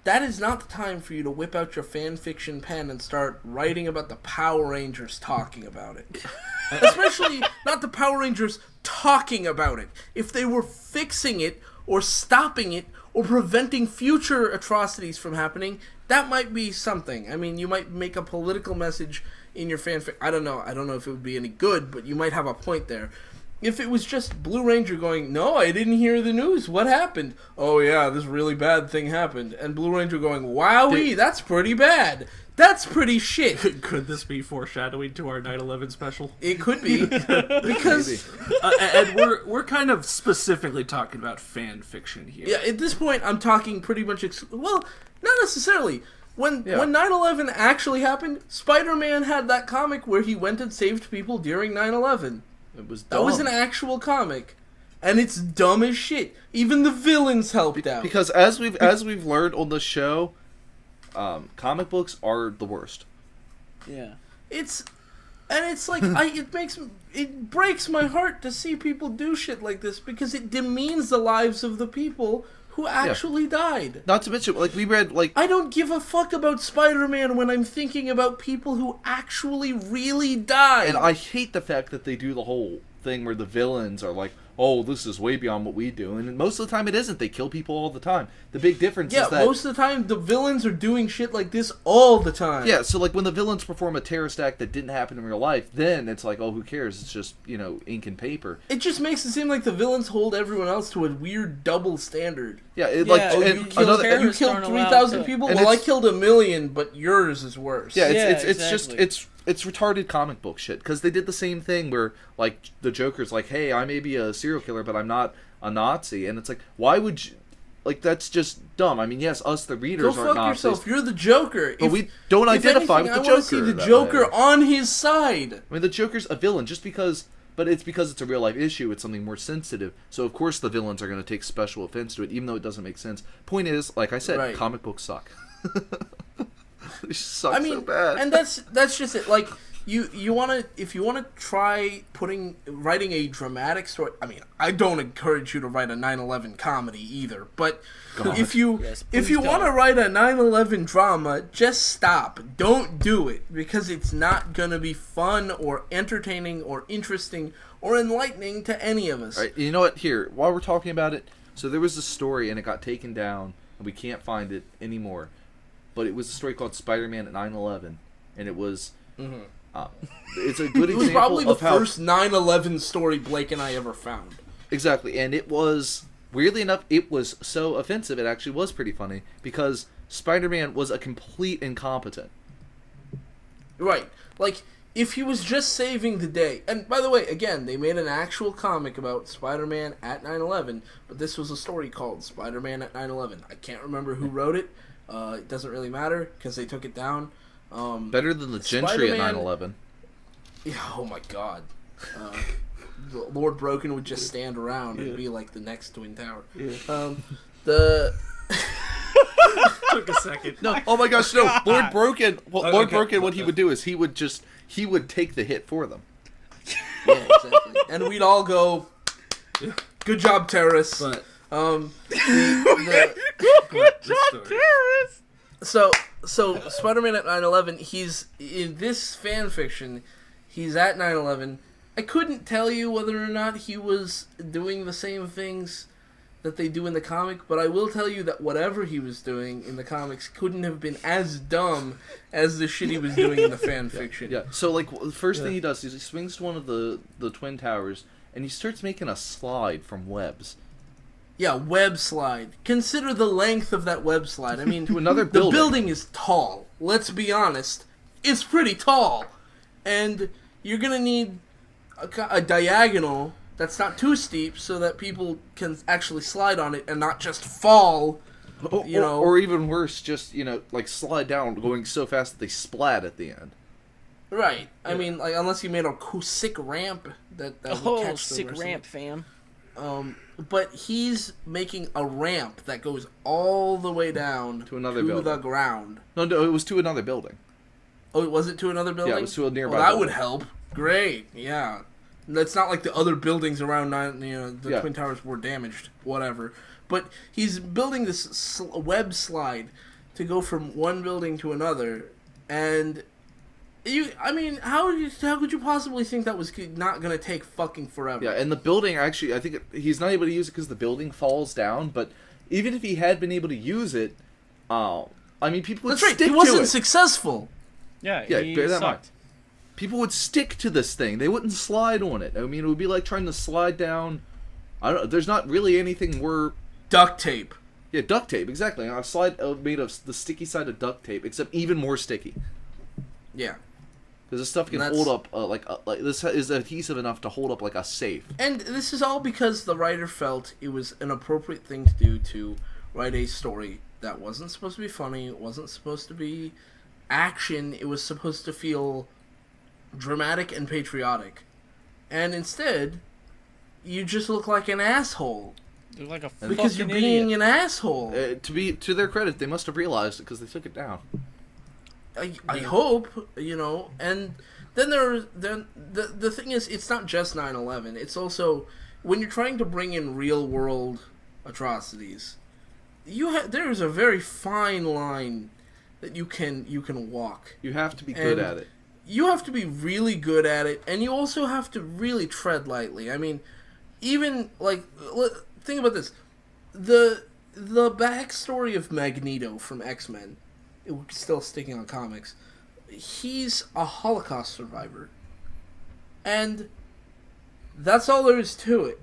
that is not the time for you to whip out your fan fiction pen and start writing about the Power Rangers talking about it. Especially not the Power Rangers talking about it. If they were fixing it or stopping it or preventing future atrocities from happening, that might be something. I mean, you might make a political message in your fanfic. I don't know if it would be any good, but you might have a point there. If it was just Blue Ranger going, no, I didn't hear the news. What happened? Oh, yeah, this really bad thing happened. And Blue Ranger going, wowee, that's pretty bad. That's pretty shit. Could this be foreshadowing to our 9/11 special? It could be. Because, And we're kind of specifically talking about fan fiction here. yeah, at this point, I'm talking pretty much, well, not necessarily. When 9/11 actually happened, Spider-Man had that comic where he went and saved people during 9/11. It was That was dumb. an actual comic. And it's dumb as shit. Even the villains helped out. Because as we've learned on the show, comic books are the worst. Yeah. It's like it breaks my heart to see people do shit like this because it demeans the lives of the people who actually died. Not to mention, like, we read, like... I don't give a fuck about Spider-Man when I'm thinking about people who actually really died. And I hate the fact that they do the whole thing where the villains are like, oh, this is way beyond what we do. And most of the time it isn't. They kill people all the time. The big difference is that... most of the time the villains are doing shit like this all the time. Yeah, so, like, when the villains perform a terrorist act that didn't happen in real life, then it's like, oh, who cares? It's just, ink and paper. It just makes it seem like the villains hold everyone else to a weird double standard. Yeah, Yeah, like... oh, and you kill another, terrorists. You Terrorists killed aren't allowed 3,000 to- people? And Well, I it's- killed 1 million, but yours is worse. Yeah, Yeah, it's just exactly. it's retarded comic book shit, because they did the same thing where, like, the Joker's like, hey, I may be a serial killer, but I'm not a Nazi, and it's like, why would you, like, that's just dumb. I mean, yes, us the Go readers fuck aren't Nazis, yourself. You're the Joker. but we don't identify with the I Joker. want to see the that Joker way. on his side. I mean, the Joker's a villain but it's because it's a real life issue. It's something more sensitive. So of course the villains are going to take special offense to it, even though it doesn't make sense. Point is, like I said, Right. comic books suck. They suck I mean, so bad. and that's just it. Like, you want to if you want to try writing a dramatic story. I mean, I don't encourage you to write a 9/11 comedy either, but if you want to write a 9/11 drama, just stop. Don't do it because it's not going to be fun or entertaining or interesting or enlightening to any of us. All right, you know what? Here, while we're talking about it, so there was a story and it got taken down and we can't find it anymore. But it was a story called Spider-Man at 9/11, and it was. It's a good example of how. It was probably the first 9/11 story Blake and I ever found. Exactly, and it was weirdly enough, it was so offensive. It actually was pretty funny because Spider-Man was a complete incompetent. Right, like if he was just saving the day. And by the way, again, they made an actual comic about Spider-Man at 9/11, but this was a story called Spider-Man at 9/11. I can't remember who wrote it. It doesn't really matter because they took it down. Better than the Gentry at 9/11. Yeah, oh my god. Lord Broken would just stand around and be like the next Twin Tower. Yeah. The Took a second. No, oh my gosh, no. Lord Broken. Well, Lord Broken, what he would do is he would take the hit for them. Yeah, exactly. And we'd all go, "Good job, terrorists." But So Spider-Man at 9/11, he's in this fan fiction. He's at 9/11. I couldn't tell you whether or not he was doing the same things that they do in the comic, but I will tell you that whatever he was doing in the comics couldn't have been as dumb as the shit he was doing in the fan fiction. Yeah. So like the first thing he does is he swings to one of the Twin Towers and he starts making a slide from webs. Yeah, web slide. Consider the length of that web slide. I mean, to another building. The building is tall. Let's be honest. It's pretty tall. And you're going to need a diagonal that's not too steep so that people can actually slide on it and not just fall, you know. Or even worse, just, like slide down going so fast that they splat at the end. Right. I mean, like, unless you made a cool, sick ramp that would catch the sick ramp, fam. But he's making a ramp that goes all the way down to another building. The ground. No, it was to another building. Oh, was it to another building? Yeah, it was to a nearby Well, that building. would help. Great, yeah. It's not like the other buildings around, the Twin Towers were damaged, whatever. But he's building this web slide to go from one building to another, and how could you possibly think that was not going to take fucking forever? Yeah, and the building actually, I think he's not able to use it because the building falls down. But even if he had been able to use it, people would stick to it. That's right. He wasn't successful. Yeah, he bear that in mind. sucked. People would stick to this thing. They wouldn't slide on it. I mean, it would be like trying to slide down. I don't know. There's not really anything where duct tape. Yeah, duct tape. Exactly. A slide made of the sticky side of duct tape, except even more sticky. Yeah. Because this stuff can hold up like this is adhesive enough to hold up like a safe. And this is all because the writer felt it was an appropriate thing to do to write a story that wasn't supposed to be funny. It wasn't supposed to be action. It was supposed to feel dramatic and patriotic, and instead, you just look like an asshole. You look like a because you're being an asshole. To their credit, they must have realized it because they took it down. I hope, and then the thing is, it's not just 9/11. It's also when you're trying to bring in real world atrocities, there is a very fine line that you can walk. You have to be good at it. You have to be really good at it, and you also have to really tread lightly. I mean, even, like, think about this. The backstory of Magneto from X-Men, still sticking on comics, he's a Holocaust survivor. And that's all there is to it.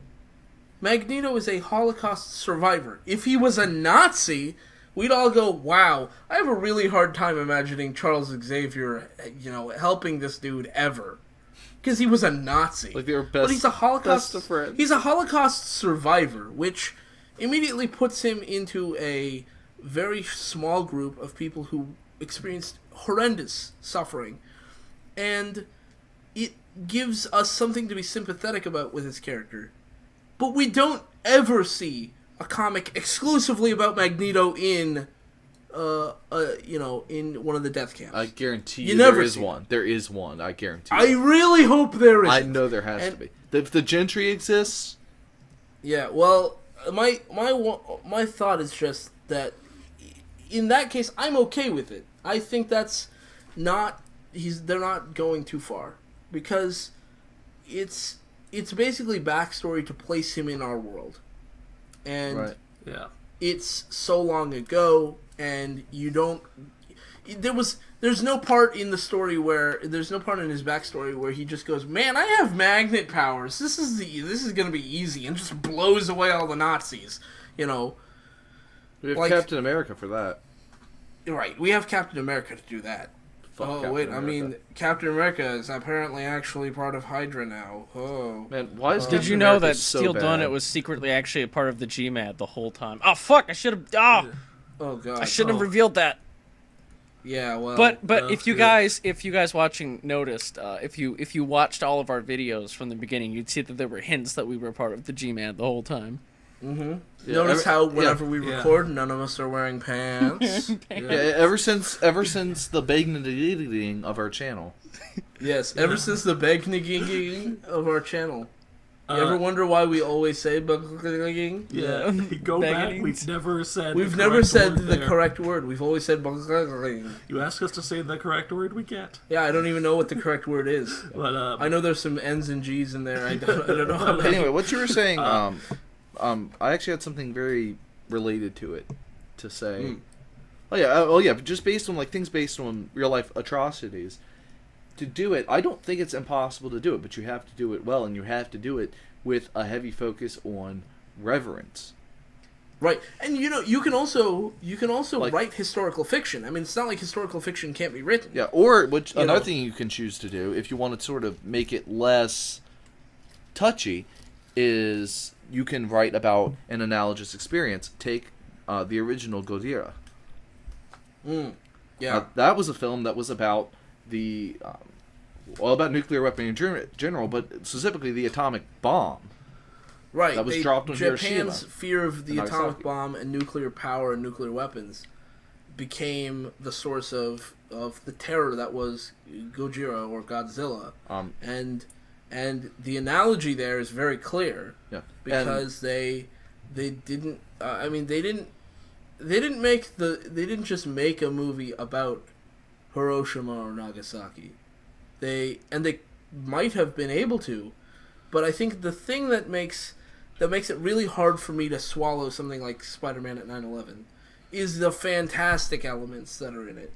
Magneto is a Holocaust survivor. If he was a Nazi, we'd all go, wow, I have a really hard time imagining Charles Xavier, helping this dude ever. Because he was a Nazi. Like they were best, but he's a Holocaust, best of friends. He's a Holocaust survivor, which immediately puts him into a very small group of people who experienced horrendous suffering. And it gives us something to be sympathetic about with his character. But we don't ever see a comic exclusively about Magneto in in one of the death camps. I guarantee You you, never there is see one. There is one. I guarantee. I really hope there is. I know there has to be. If the Gentry exists, Yeah. Well, my thought is just that in that case, I'm okay with it. I think that's not they're not going too far because it's basically backstory to place him in our world, and right. Yeah. it's so long ago, and there's no part in the story there's no part in his backstory where he just goes, man, I have magnet powers. This is gonna be easy, and just blows away all the Nazis. We have Like- Captain America for that. Right, we have Captain America to do that. Fuck Oh Captain wait, America. I mean, Captain America is apparently actually part of Hydra now. Oh, Man, why is Did Captain you know America that so Steel bad? Donut was secretly actually a part of the GMAD the whole time? Oh fuck! I should have. Oh, oh god. I shouldn't have Oh. revealed that. Yeah, well. But Oh, if you yeah. guys watching noticed, if you watched all of our videos from the beginning, you'd see that there were hints that we were part of the GMAD the whole time. Yeah, every- notice how whenever yeah, we yeah. record, none of us are wearing pants. Yeah, ever since the beginning of our channel. Yes, ever since the beginning of our channel. You Uh, ever wonder why we always say beginning? Yeah. Go back. Begging. We've never said. We've the never correct said word the there. correct word. We've always said beginning. You ask us to say the correct word, we can't. Yeah, I don't even know what the correct word is. But I know there's some N's and G's in there. I don't know how many. Anyway, what you were saying, I actually had something very related to it to say. Oh yeah, but just based on things based on real life atrocities. To do it, I don't think it's impossible to do it, but you have to do it well, and you have to do it with a heavy focus on reverence. Right, and you can also Like- write historical fiction. I mean, it's not like historical fiction can't be written. Yeah, or You another know. thing you can choose to do if you want to sort of make it less touchy is you can write about an analogous experience. Take the original Godira. Yeah, That was a film that was about about nuclear weapon in general, but specifically the atomic bomb. right. that was dropped on Japan's Hiroshima fear of the and atomic Nagasaki. bomb and nuclear power and nuclear weapons became the source of the terror that was Gojira or Godzilla. And the analogy there is very clear Yeah, because they didn't. They didn't just make a movie about Hiroshima or Nagasaki. They might have been able to, but I think the thing that makes it really hard for me to swallow something like Spider-Man at 9/11 is the fantastic elements that are in it.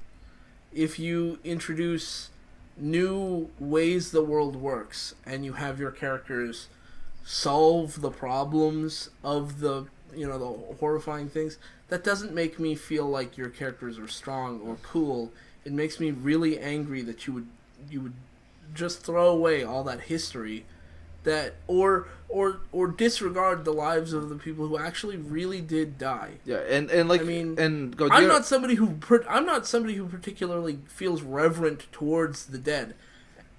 If you introduce new ways the world works and you have your characters solve the problems of the horrifying things, that doesn't make me feel like your characters are strong or cool. It makes me really angry that you would just throw away all that history that or disregard the lives of the people who actually really did die. yeah, and Godira, I'm not somebody who particularly feels reverent towards the dead,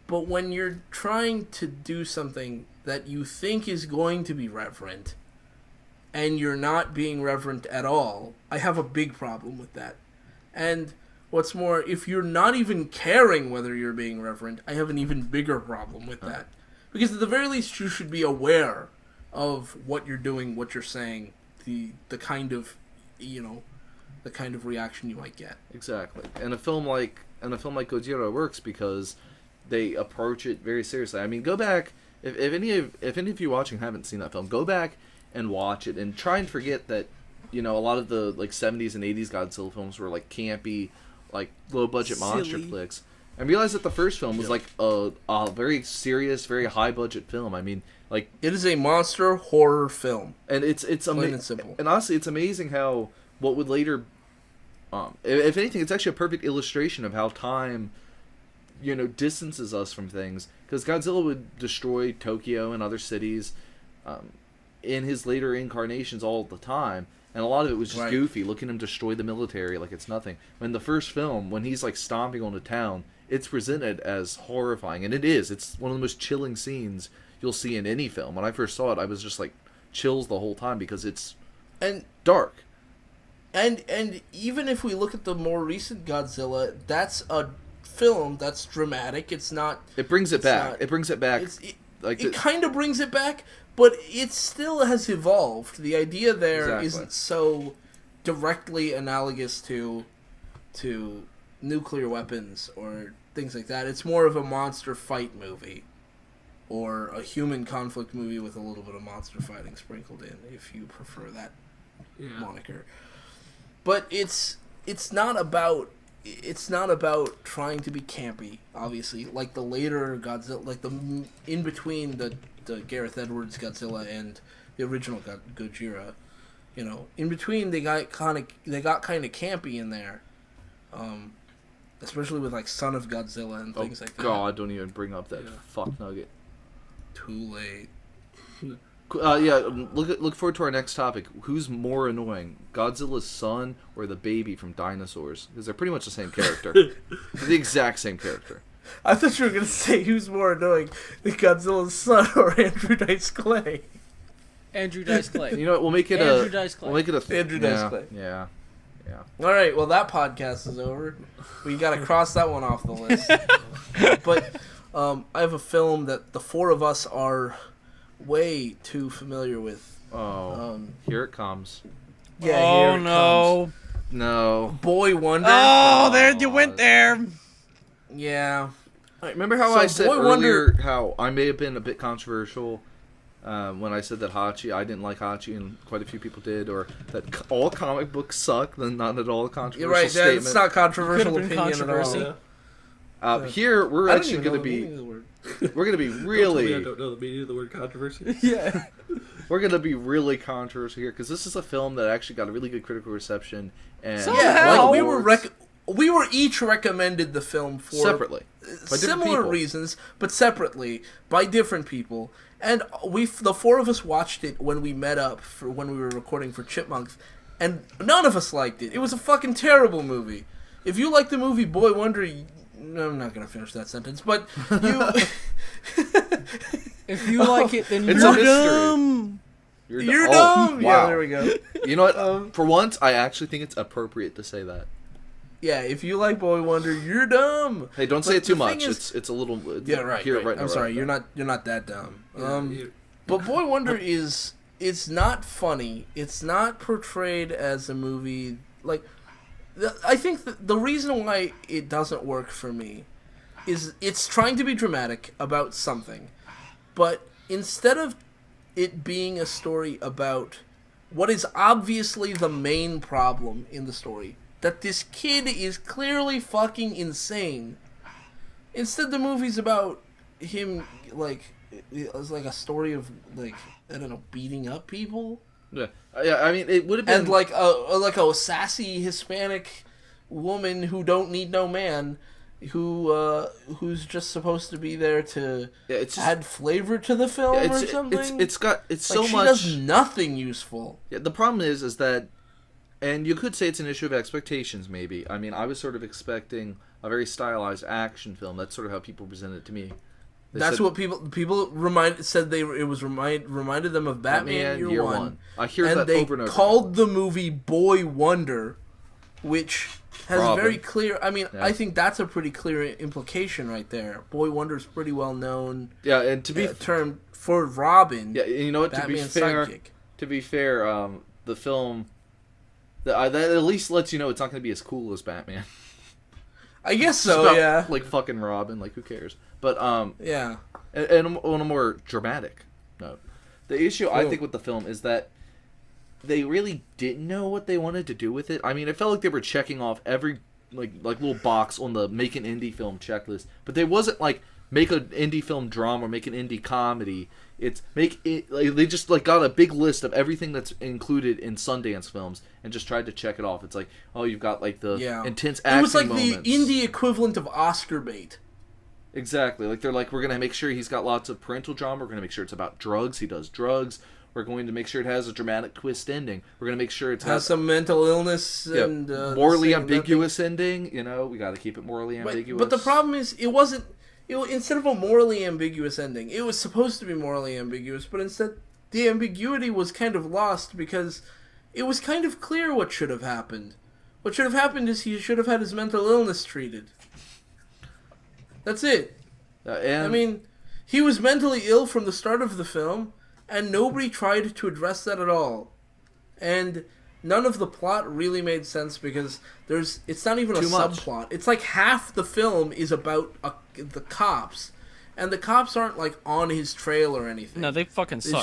but when you're trying to do something that you think is going to be reverent, and you're not being reverent at all, I have a big problem with that. And what's more, if you're not even caring whether you're being reverent, I have an even bigger problem with that. Because at the very least, you should be aware of what you're doing, what you're saying, the kind of reaction you might get. exactly. And a film like Gojira works because they approach it very seriously. I mean, go back if any of you watching haven't seen that film, go back and watch it and try and forget that a lot of the 70s and 80s Godzilla films were campy, low budget monster Silly. flicks. And realize that the first film was a very serious, very high budget film. I mean, It is a monster horror film. and it's Plain and simple. And honestly, it's amazing how what would later, if anything, it's actually a perfect illustration of how time, distances us from things. Because Godzilla would destroy Tokyo and other cities, in his later incarnations all the time, and a lot of it was just Right. goofy. Look at him destroy the military like it's nothing. When the first film, when he's stomping on a town, it's presented as horrifying, and it is. It's one of the most chilling scenes you'll see in any film. When I first saw it, I was just chills the whole time because it's And dark. And even if we look at the more recent Godzilla, that's a film that's dramatic. It's not. It brings it it's back. not- It brings it back. It kind of brings it back, but it still has evolved. The idea there Exactly. not so directly analogous to nuclear weapons or things like that. It's more of a monster fight movie, or a human conflict movie with a little bit of monster fighting sprinkled in, if you prefer that moniker. But it's not about trying to be campy, obviously. Like the later Godzilla, like the in between the Gareth Edwards Godzilla and the original Gojira, in between they got kind of campy in there, especially with like Son of Godzilla and things like that. Oh God, don't even bring up that fuck nugget. Too late. Look forward to our next topic. Who's more annoying, Godzilla's son or the baby from Dinosaurs? Because they're pretty much the same character. They're the exact same character. I thought you were gonna say who's more annoying, the Godzilla's son or Andrew Dice Clay. Andrew Dice Clay. You know what? We'll make it Andrew Dice Clay. We'll make it a Andrew Dice Clay. Yeah. All right, well that podcast is over. We got to cross that one off the list. But I have a film that the four of us are way too familiar with. Here it comes. Yeah, Oh here it no. comes. No. Boy Wonder. Oh, there you went there. Yeah. Remember how So I said Boy earlier Wonder- how I may have been a bit controversial when I said that I didn't like Hachi, and quite a few people did, or that all comic books suck? Then not at all a controversial You're right. statement. That's not controversial Could've been opinion controversy. at all. Here we're I don't actually even going know to the be meaning of the word. we're going to be I really don't know the meaning of the word controversy. Yeah. we're going to be really controversial here because this is a film that actually got a really good critical reception and Somehow. Yeah, like awards we were each recommended the film for separately by different similar people. reasons, but separately by different people. And the four of us watched it when we met up for when we were recording for Chipmunks, and none of us liked it. It was a fucking terrible movie. If you like the movie Boy Wonder, I'm not gonna finish that sentence, but you. If you like it, then It's you're a mystery. dumb. You're Oh, dumb. wow. Yeah, there we go. You know what? For once, I actually think it's appropriate to say that. Yeah, if you like Boy Wonder, you're dumb. Hey, don't say But it too the thing much. is- It's a little. Yeah, right. Hear right. it right now, I'm sorry, right. you're not that dumb. You- But Boy Wonder it's not funny. It's not portrayed as a movie like. I think the reason why it doesn't work for me is it's trying to be dramatic about something, but instead of it being a story about what is obviously the main problem in the story, that this kid is clearly fucking insane. Instead, the movie's about him, like, it's like a story of, like, I don't know, beating up people? Yeah, I mean, it would have been And, like a sassy Hispanic woman who don't need no man, who's just supposed to be there to it's just, add flavor to the film or something? it's got like, so she much. does nothing useful. Yeah, the problem is that, and you could say it's an issue of expectations. Maybe I mean I was sort of expecting a very stylized action film. That's sort of how people presented it to me. They That's said, what people reminded them of Batman Year One. I hear And that they over and over. called the movie Boy Wonder, which has Robin. very clear. I mean, Yeah. I think that's a pretty clear implication right there. Boy Wonder is pretty well known Yeah, and to be term for Robin. yeah, and you know what? Batman's To be fair, the film that at least lets you know it's not going to be as cool as Batman. I guess It's so. about, Yeah. like fucking Robin. Like who cares? But Yeah. and on a more dramatic note, the issue I Cool. think with the film is that they really didn't know what they wanted to do with it. I mean, it felt like they were checking off every like little box on the make an indie film checklist, but they wasn't like make an indie film drama or make an indie comedy. It's make it like they just like got a big list of everything that's included in Sundance films and just tried to check it off. It's like, oh, you've got like the intense acting It was like moments. the indie equivalent of Oscar bait. Exactly. Like they're like, we're gonna make sure he's got lots of parental drama. We're gonna make sure it's about drugs. He does drugs. We're going to make sure it has a dramatic twist ending. We're gonna make sure it Has some mental illness and morally this thing, ambiguous ending. You know, we got to keep it morally ambiguous. But the problem is, it wasn't. Instead of a morally ambiguous ending, it was supposed to be morally ambiguous, but instead the ambiguity was kind of lost because it was kind of clear what should have happened. What should have happened is he should have had his mental illness treated. That's it. And I mean, he was mentally ill from the start of the film, and nobody tried to address that at all. And none of the plot really made sense because it's not even a subplot. It's like half the film is about the cops, and the cops aren't like on his trail or anything. No, they fucking suck.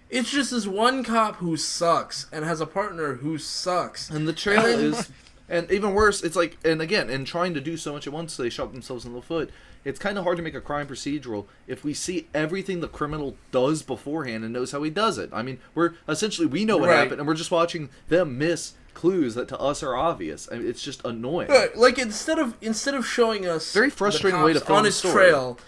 It's just this one cop who sucks and has a partner who sucks. And the trail is, and even worse, it's like, and again, in trying to do so much at once, they shot themselves in the foot. It's kind of hard to make a crime procedural if we see everything the criminal does beforehand and knows how he does it. I mean, we know what happened, and we're just watching them miss clues that to us are obvious. I mean, it's just annoying. Right. Like instead of showing us very frustrating way to film on his story. trail,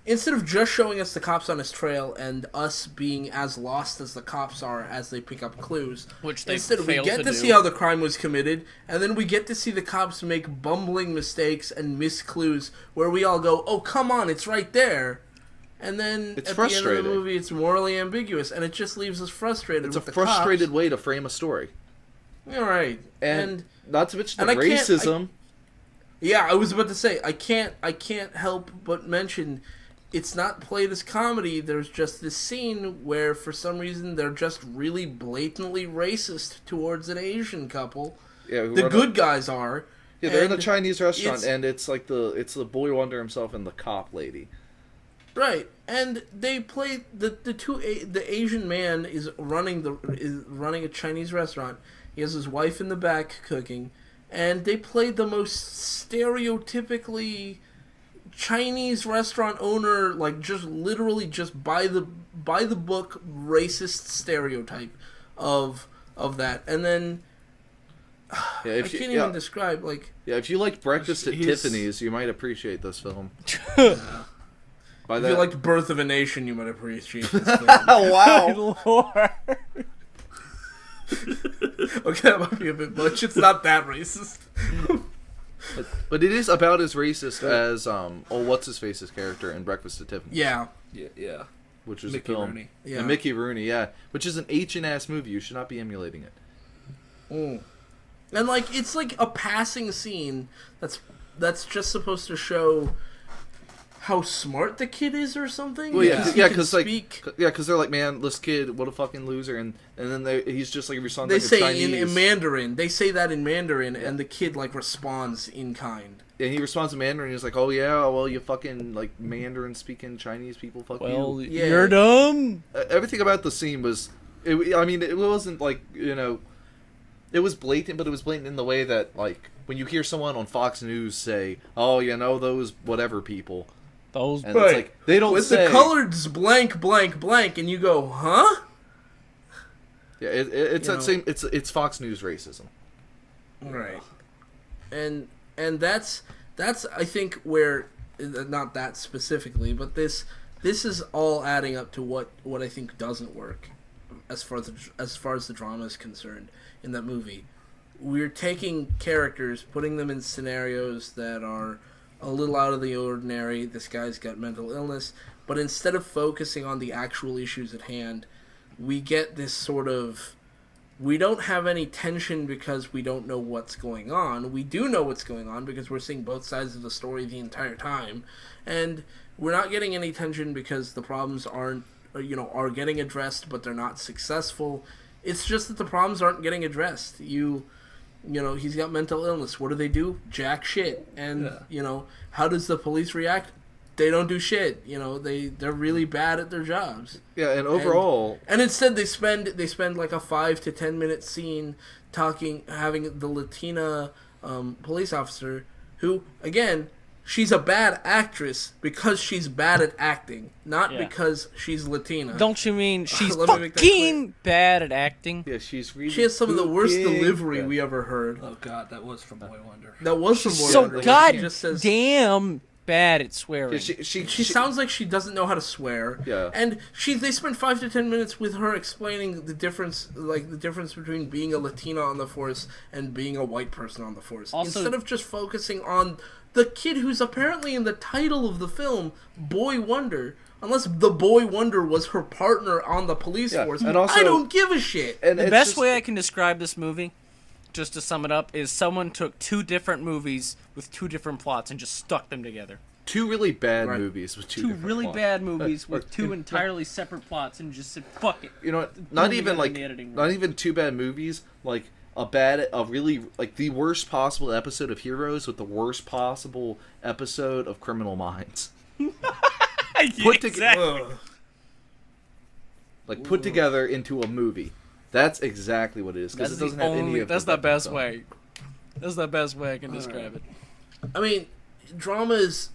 instead of just showing us the cops on his trail and us being as lost as the cops are as they pick up clues, which they instead we failed get to to do. see how the crime was committed, and then we get to see the cops make bumbling mistakes and miss clues where we all go, "Oh, come on, it's right there." And then It's at the end frustrating. of the movie, it's morally ambiguous, and it just leaves us frustrated. It's with a the cops. frustrated way to frame a story. All right, And not to mention and the I can't- racism. Yeah, I was about to say I can't help but mention it's not played as comedy. There's just this scene where for some reason they're just really blatantly racist towards an Asian couple. Yeah, The good guys are. Yeah, they're in a and Chinese restaurant, it's- and it's like the boy wonder himself and the cop lady. Right, and they play the Asian man is running a Chinese restaurant. He has his wife in the back cooking, and they play the most stereotypically Chinese restaurant owner, like just literally just by the book racist stereotype of that, and then Yeah, I can't even describe like. Yeah, if you like Breakfast at He's- Tiffany's, you might appreciate this film. By If that, you liked Birth of a Nation, you might appreciate this film. oh wow! Lord. Okay, that might be a bit much. It's not that racist. But it is about as racist as what's his face's character in Breakfast at Tiffany's. Yeah. Yeah. which was Mickey a film. Rooney. Yeah. And Mickey Rooney, yeah, which is an ass movie. You should not be emulating it. Mm. And like it's like a passing scene that's just supposed to show how smart the kid is or something. Well, yeah, Because he yeah, can because like, speak. yeah, because they're like, man, this kid, what a fucking loser, and then he's just like responds They like say a Chinese. in Mandarin. They say that in Mandarin, and the kid like responds in kind. And he responds in Mandarin. He's like, "Oh yeah, well you fucking like Mandarin speaking Chinese people, fuck Well, you." Yeah. you're dumb. Everything about the scene was, I mean, it wasn't like it was blatant, but it was blatant in the way that like when you hear someone on Fox News say, "Oh, those whatever people," Those and it's like they don't With say the colors blank, blank, blank, and you go, huh? Yeah, it's You that know. same. It's Fox News racism. Right. And that's I think where not that specifically, but this is all adding up to what I think doesn't work as far as the drama is concerned in that movie. We're taking characters, putting them in scenarios that are a little out of the ordinary. This guy's got mental illness, but instead of focusing on the actual issues at hand, we get this sort of, we don't have any tension because we don't know what's going on. We do know what's going on because we're seeing both sides of the story the entire time. And we're not getting any tension because the problems are getting addressed, but they're not successful. It's just that the problems aren't getting addressed. He's got mental illness. What do? Jack shit. And, how does the police react? They don't do shit. They're really bad at their jobs. Yeah, and overall, And instead they spend like a 5 to 10 minute scene having the Latina police officer who, again, she's a bad actress because she's bad at acting, not Yeah. because she's Latina. Don't you mean she's Let me make that fucking bad at acting? yeah, she's really She has some of the worst cooking. delivery Yeah. we ever heard. Oh god, that was from Boy Wonder. That was from She's Boy so Wonder, where god she just says, damn bad at swearing. Yeah, She sounds like she doesn't know how to swear. Yeah. And they spend 5 to 10 minutes with her explaining the difference between being a Latina on the force and being a white person on the force. Also- Instead of just focusing on the kid who's apparently in the title of the film, Boy Wonder, unless the Boy Wonder was her partner on the police force, and also, I don't give a shit. And The best way I can describe this movie, just to sum it up, is someone took two different movies with two different plots and just stuck them together. Two really bad movies with two Two different really plots. bad movies with two entirely separate plots and just said, fuck it. You know what? Put Not them even together in like, the editing room. not even two bad movies. Like the worst possible episode of Heroes with the worst possible episode of Criminal Minds. Exactly. Put together into a movie. That's exactly what it is, because it doesn't have any of That's the the best stuff. way. That's the best way I can describe it. I mean, drama's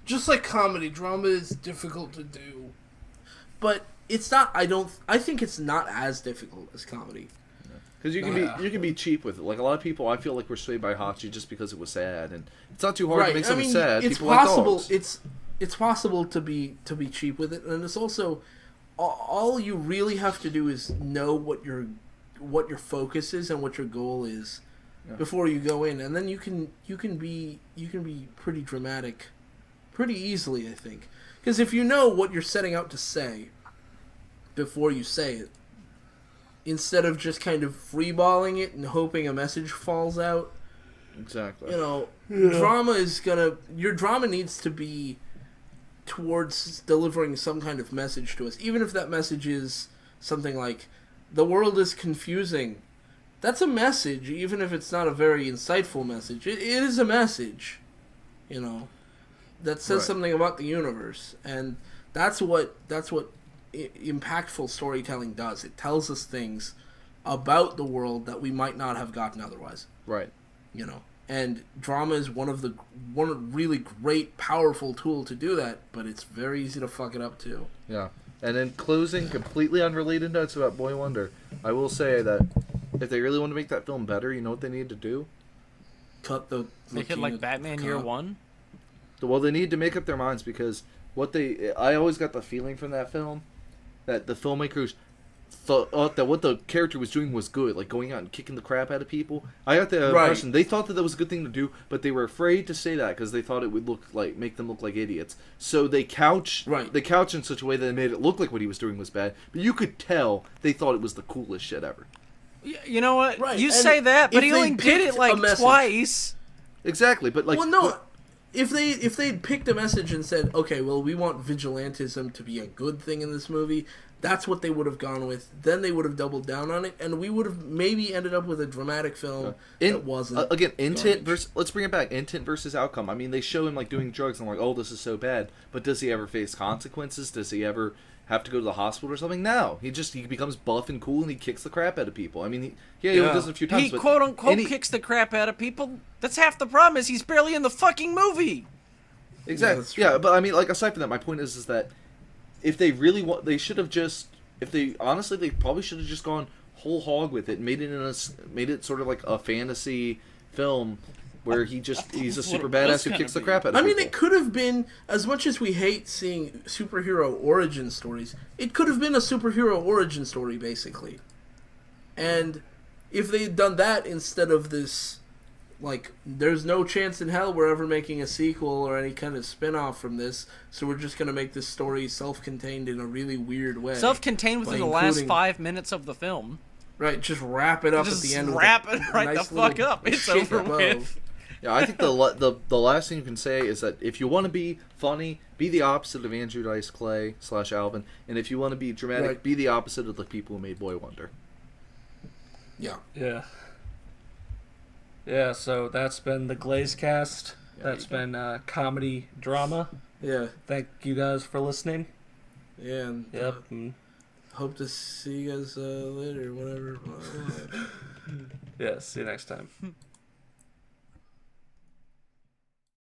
just like comedy. Drama is difficult to do, but it's not. I think it's not as difficult as comedy. Because you can be cheap with it. Like a lot of people, I feel like were swayed by Hachi just because it was sad, and it's not too hard to make something sad. It's People possible. like dogs. It's possible to be cheap with it, and it's also all you really have to do is know what your focus is and what your goal is before you go in, and then you can be pretty dramatic pretty easily, I think. Because if you know what you're setting out to say before you say it, instead of just kind of freeballing it and hoping a message falls out, Exactly. your drama needs to be towards delivering some kind of message to us, even if that message is something like, the world is confusing. That's a message, even if it's not a very insightful message. It is a message, that says something about the universe, and that's what impactful storytelling does. It tells us things about the world that we might not have gotten otherwise. Right. And drama is one really great, powerful tool to do that, but it's very easy to fuck it up too. Yeah. And in closing, completely unrelated notes about Boy Wonder, I will say that if they really want to make that film better, you know what they need to do? Make it like Batman Year One? Well, they need to make up their minds, because I always got the feeling from that film that the filmmakers thought that what the character was doing was good, like going out and kicking the crap out of people. I got the impression they thought that was a good thing to do, but they were afraid to say that because they thought it would make them look like idiots. So they couched in such a way that they made it look like what he was doing was bad, but you could tell they thought it was the coolest shit ever. You know what? Right. You And say that, but he only did it like message. twice. Exactly, but like, well, no. If they'd picked a message and said, okay, well, we want vigilantism to be a good thing in this movie, that's what they would have gone with. Then they would have doubled down on it, and we would have maybe ended up with a dramatic film that wasn't. Again, intent versus. Let's bring it back. Intent versus outcome. I mean, they show him doing drugs, and I'm like, oh, this is so bad. But does he ever face consequences? Does he ever have to go to the hospital or something? No. He becomes buff and cool, and he kicks the crap out of people. I mean, he does it a few times. He quote unquote kicks the crap out of people. That's half the problem. Is he's barely in the fucking movie. Exactly. Yeah, but I mean, aside from that, my point is that if they really want, they should have just. They probably should have just gone whole hog with it and made it sort of like a fantasy film where he's a super badass who kicks the crap out of people. I mean, it could have been, as much as we hate seeing superhero origin stories, it could have been a superhero origin story, basically. And if they had done that instead of this, there's no chance in hell we're ever making a sequel or any kind of spin-off from this, so we're just going to make this story self-contained in a really weird way. Self-contained within the last 5 minutes of the film. Right, just wrap it up at the end. Wrap it right the fuck up. It's over with. Yeah, I think the last thing you can say is that if you want to be funny, be the opposite of Andrew Dice Clay / Alvin, and if you want to be dramatic, be the opposite of the people who made Boy Wonder. Yeah. Yeah. Yeah, so that's been the Glazecast. That's been comedy drama. Yeah. Thank you guys for listening. Yeah. And, Yep. hope to see you guys later, whatever. Yeah, see you next time.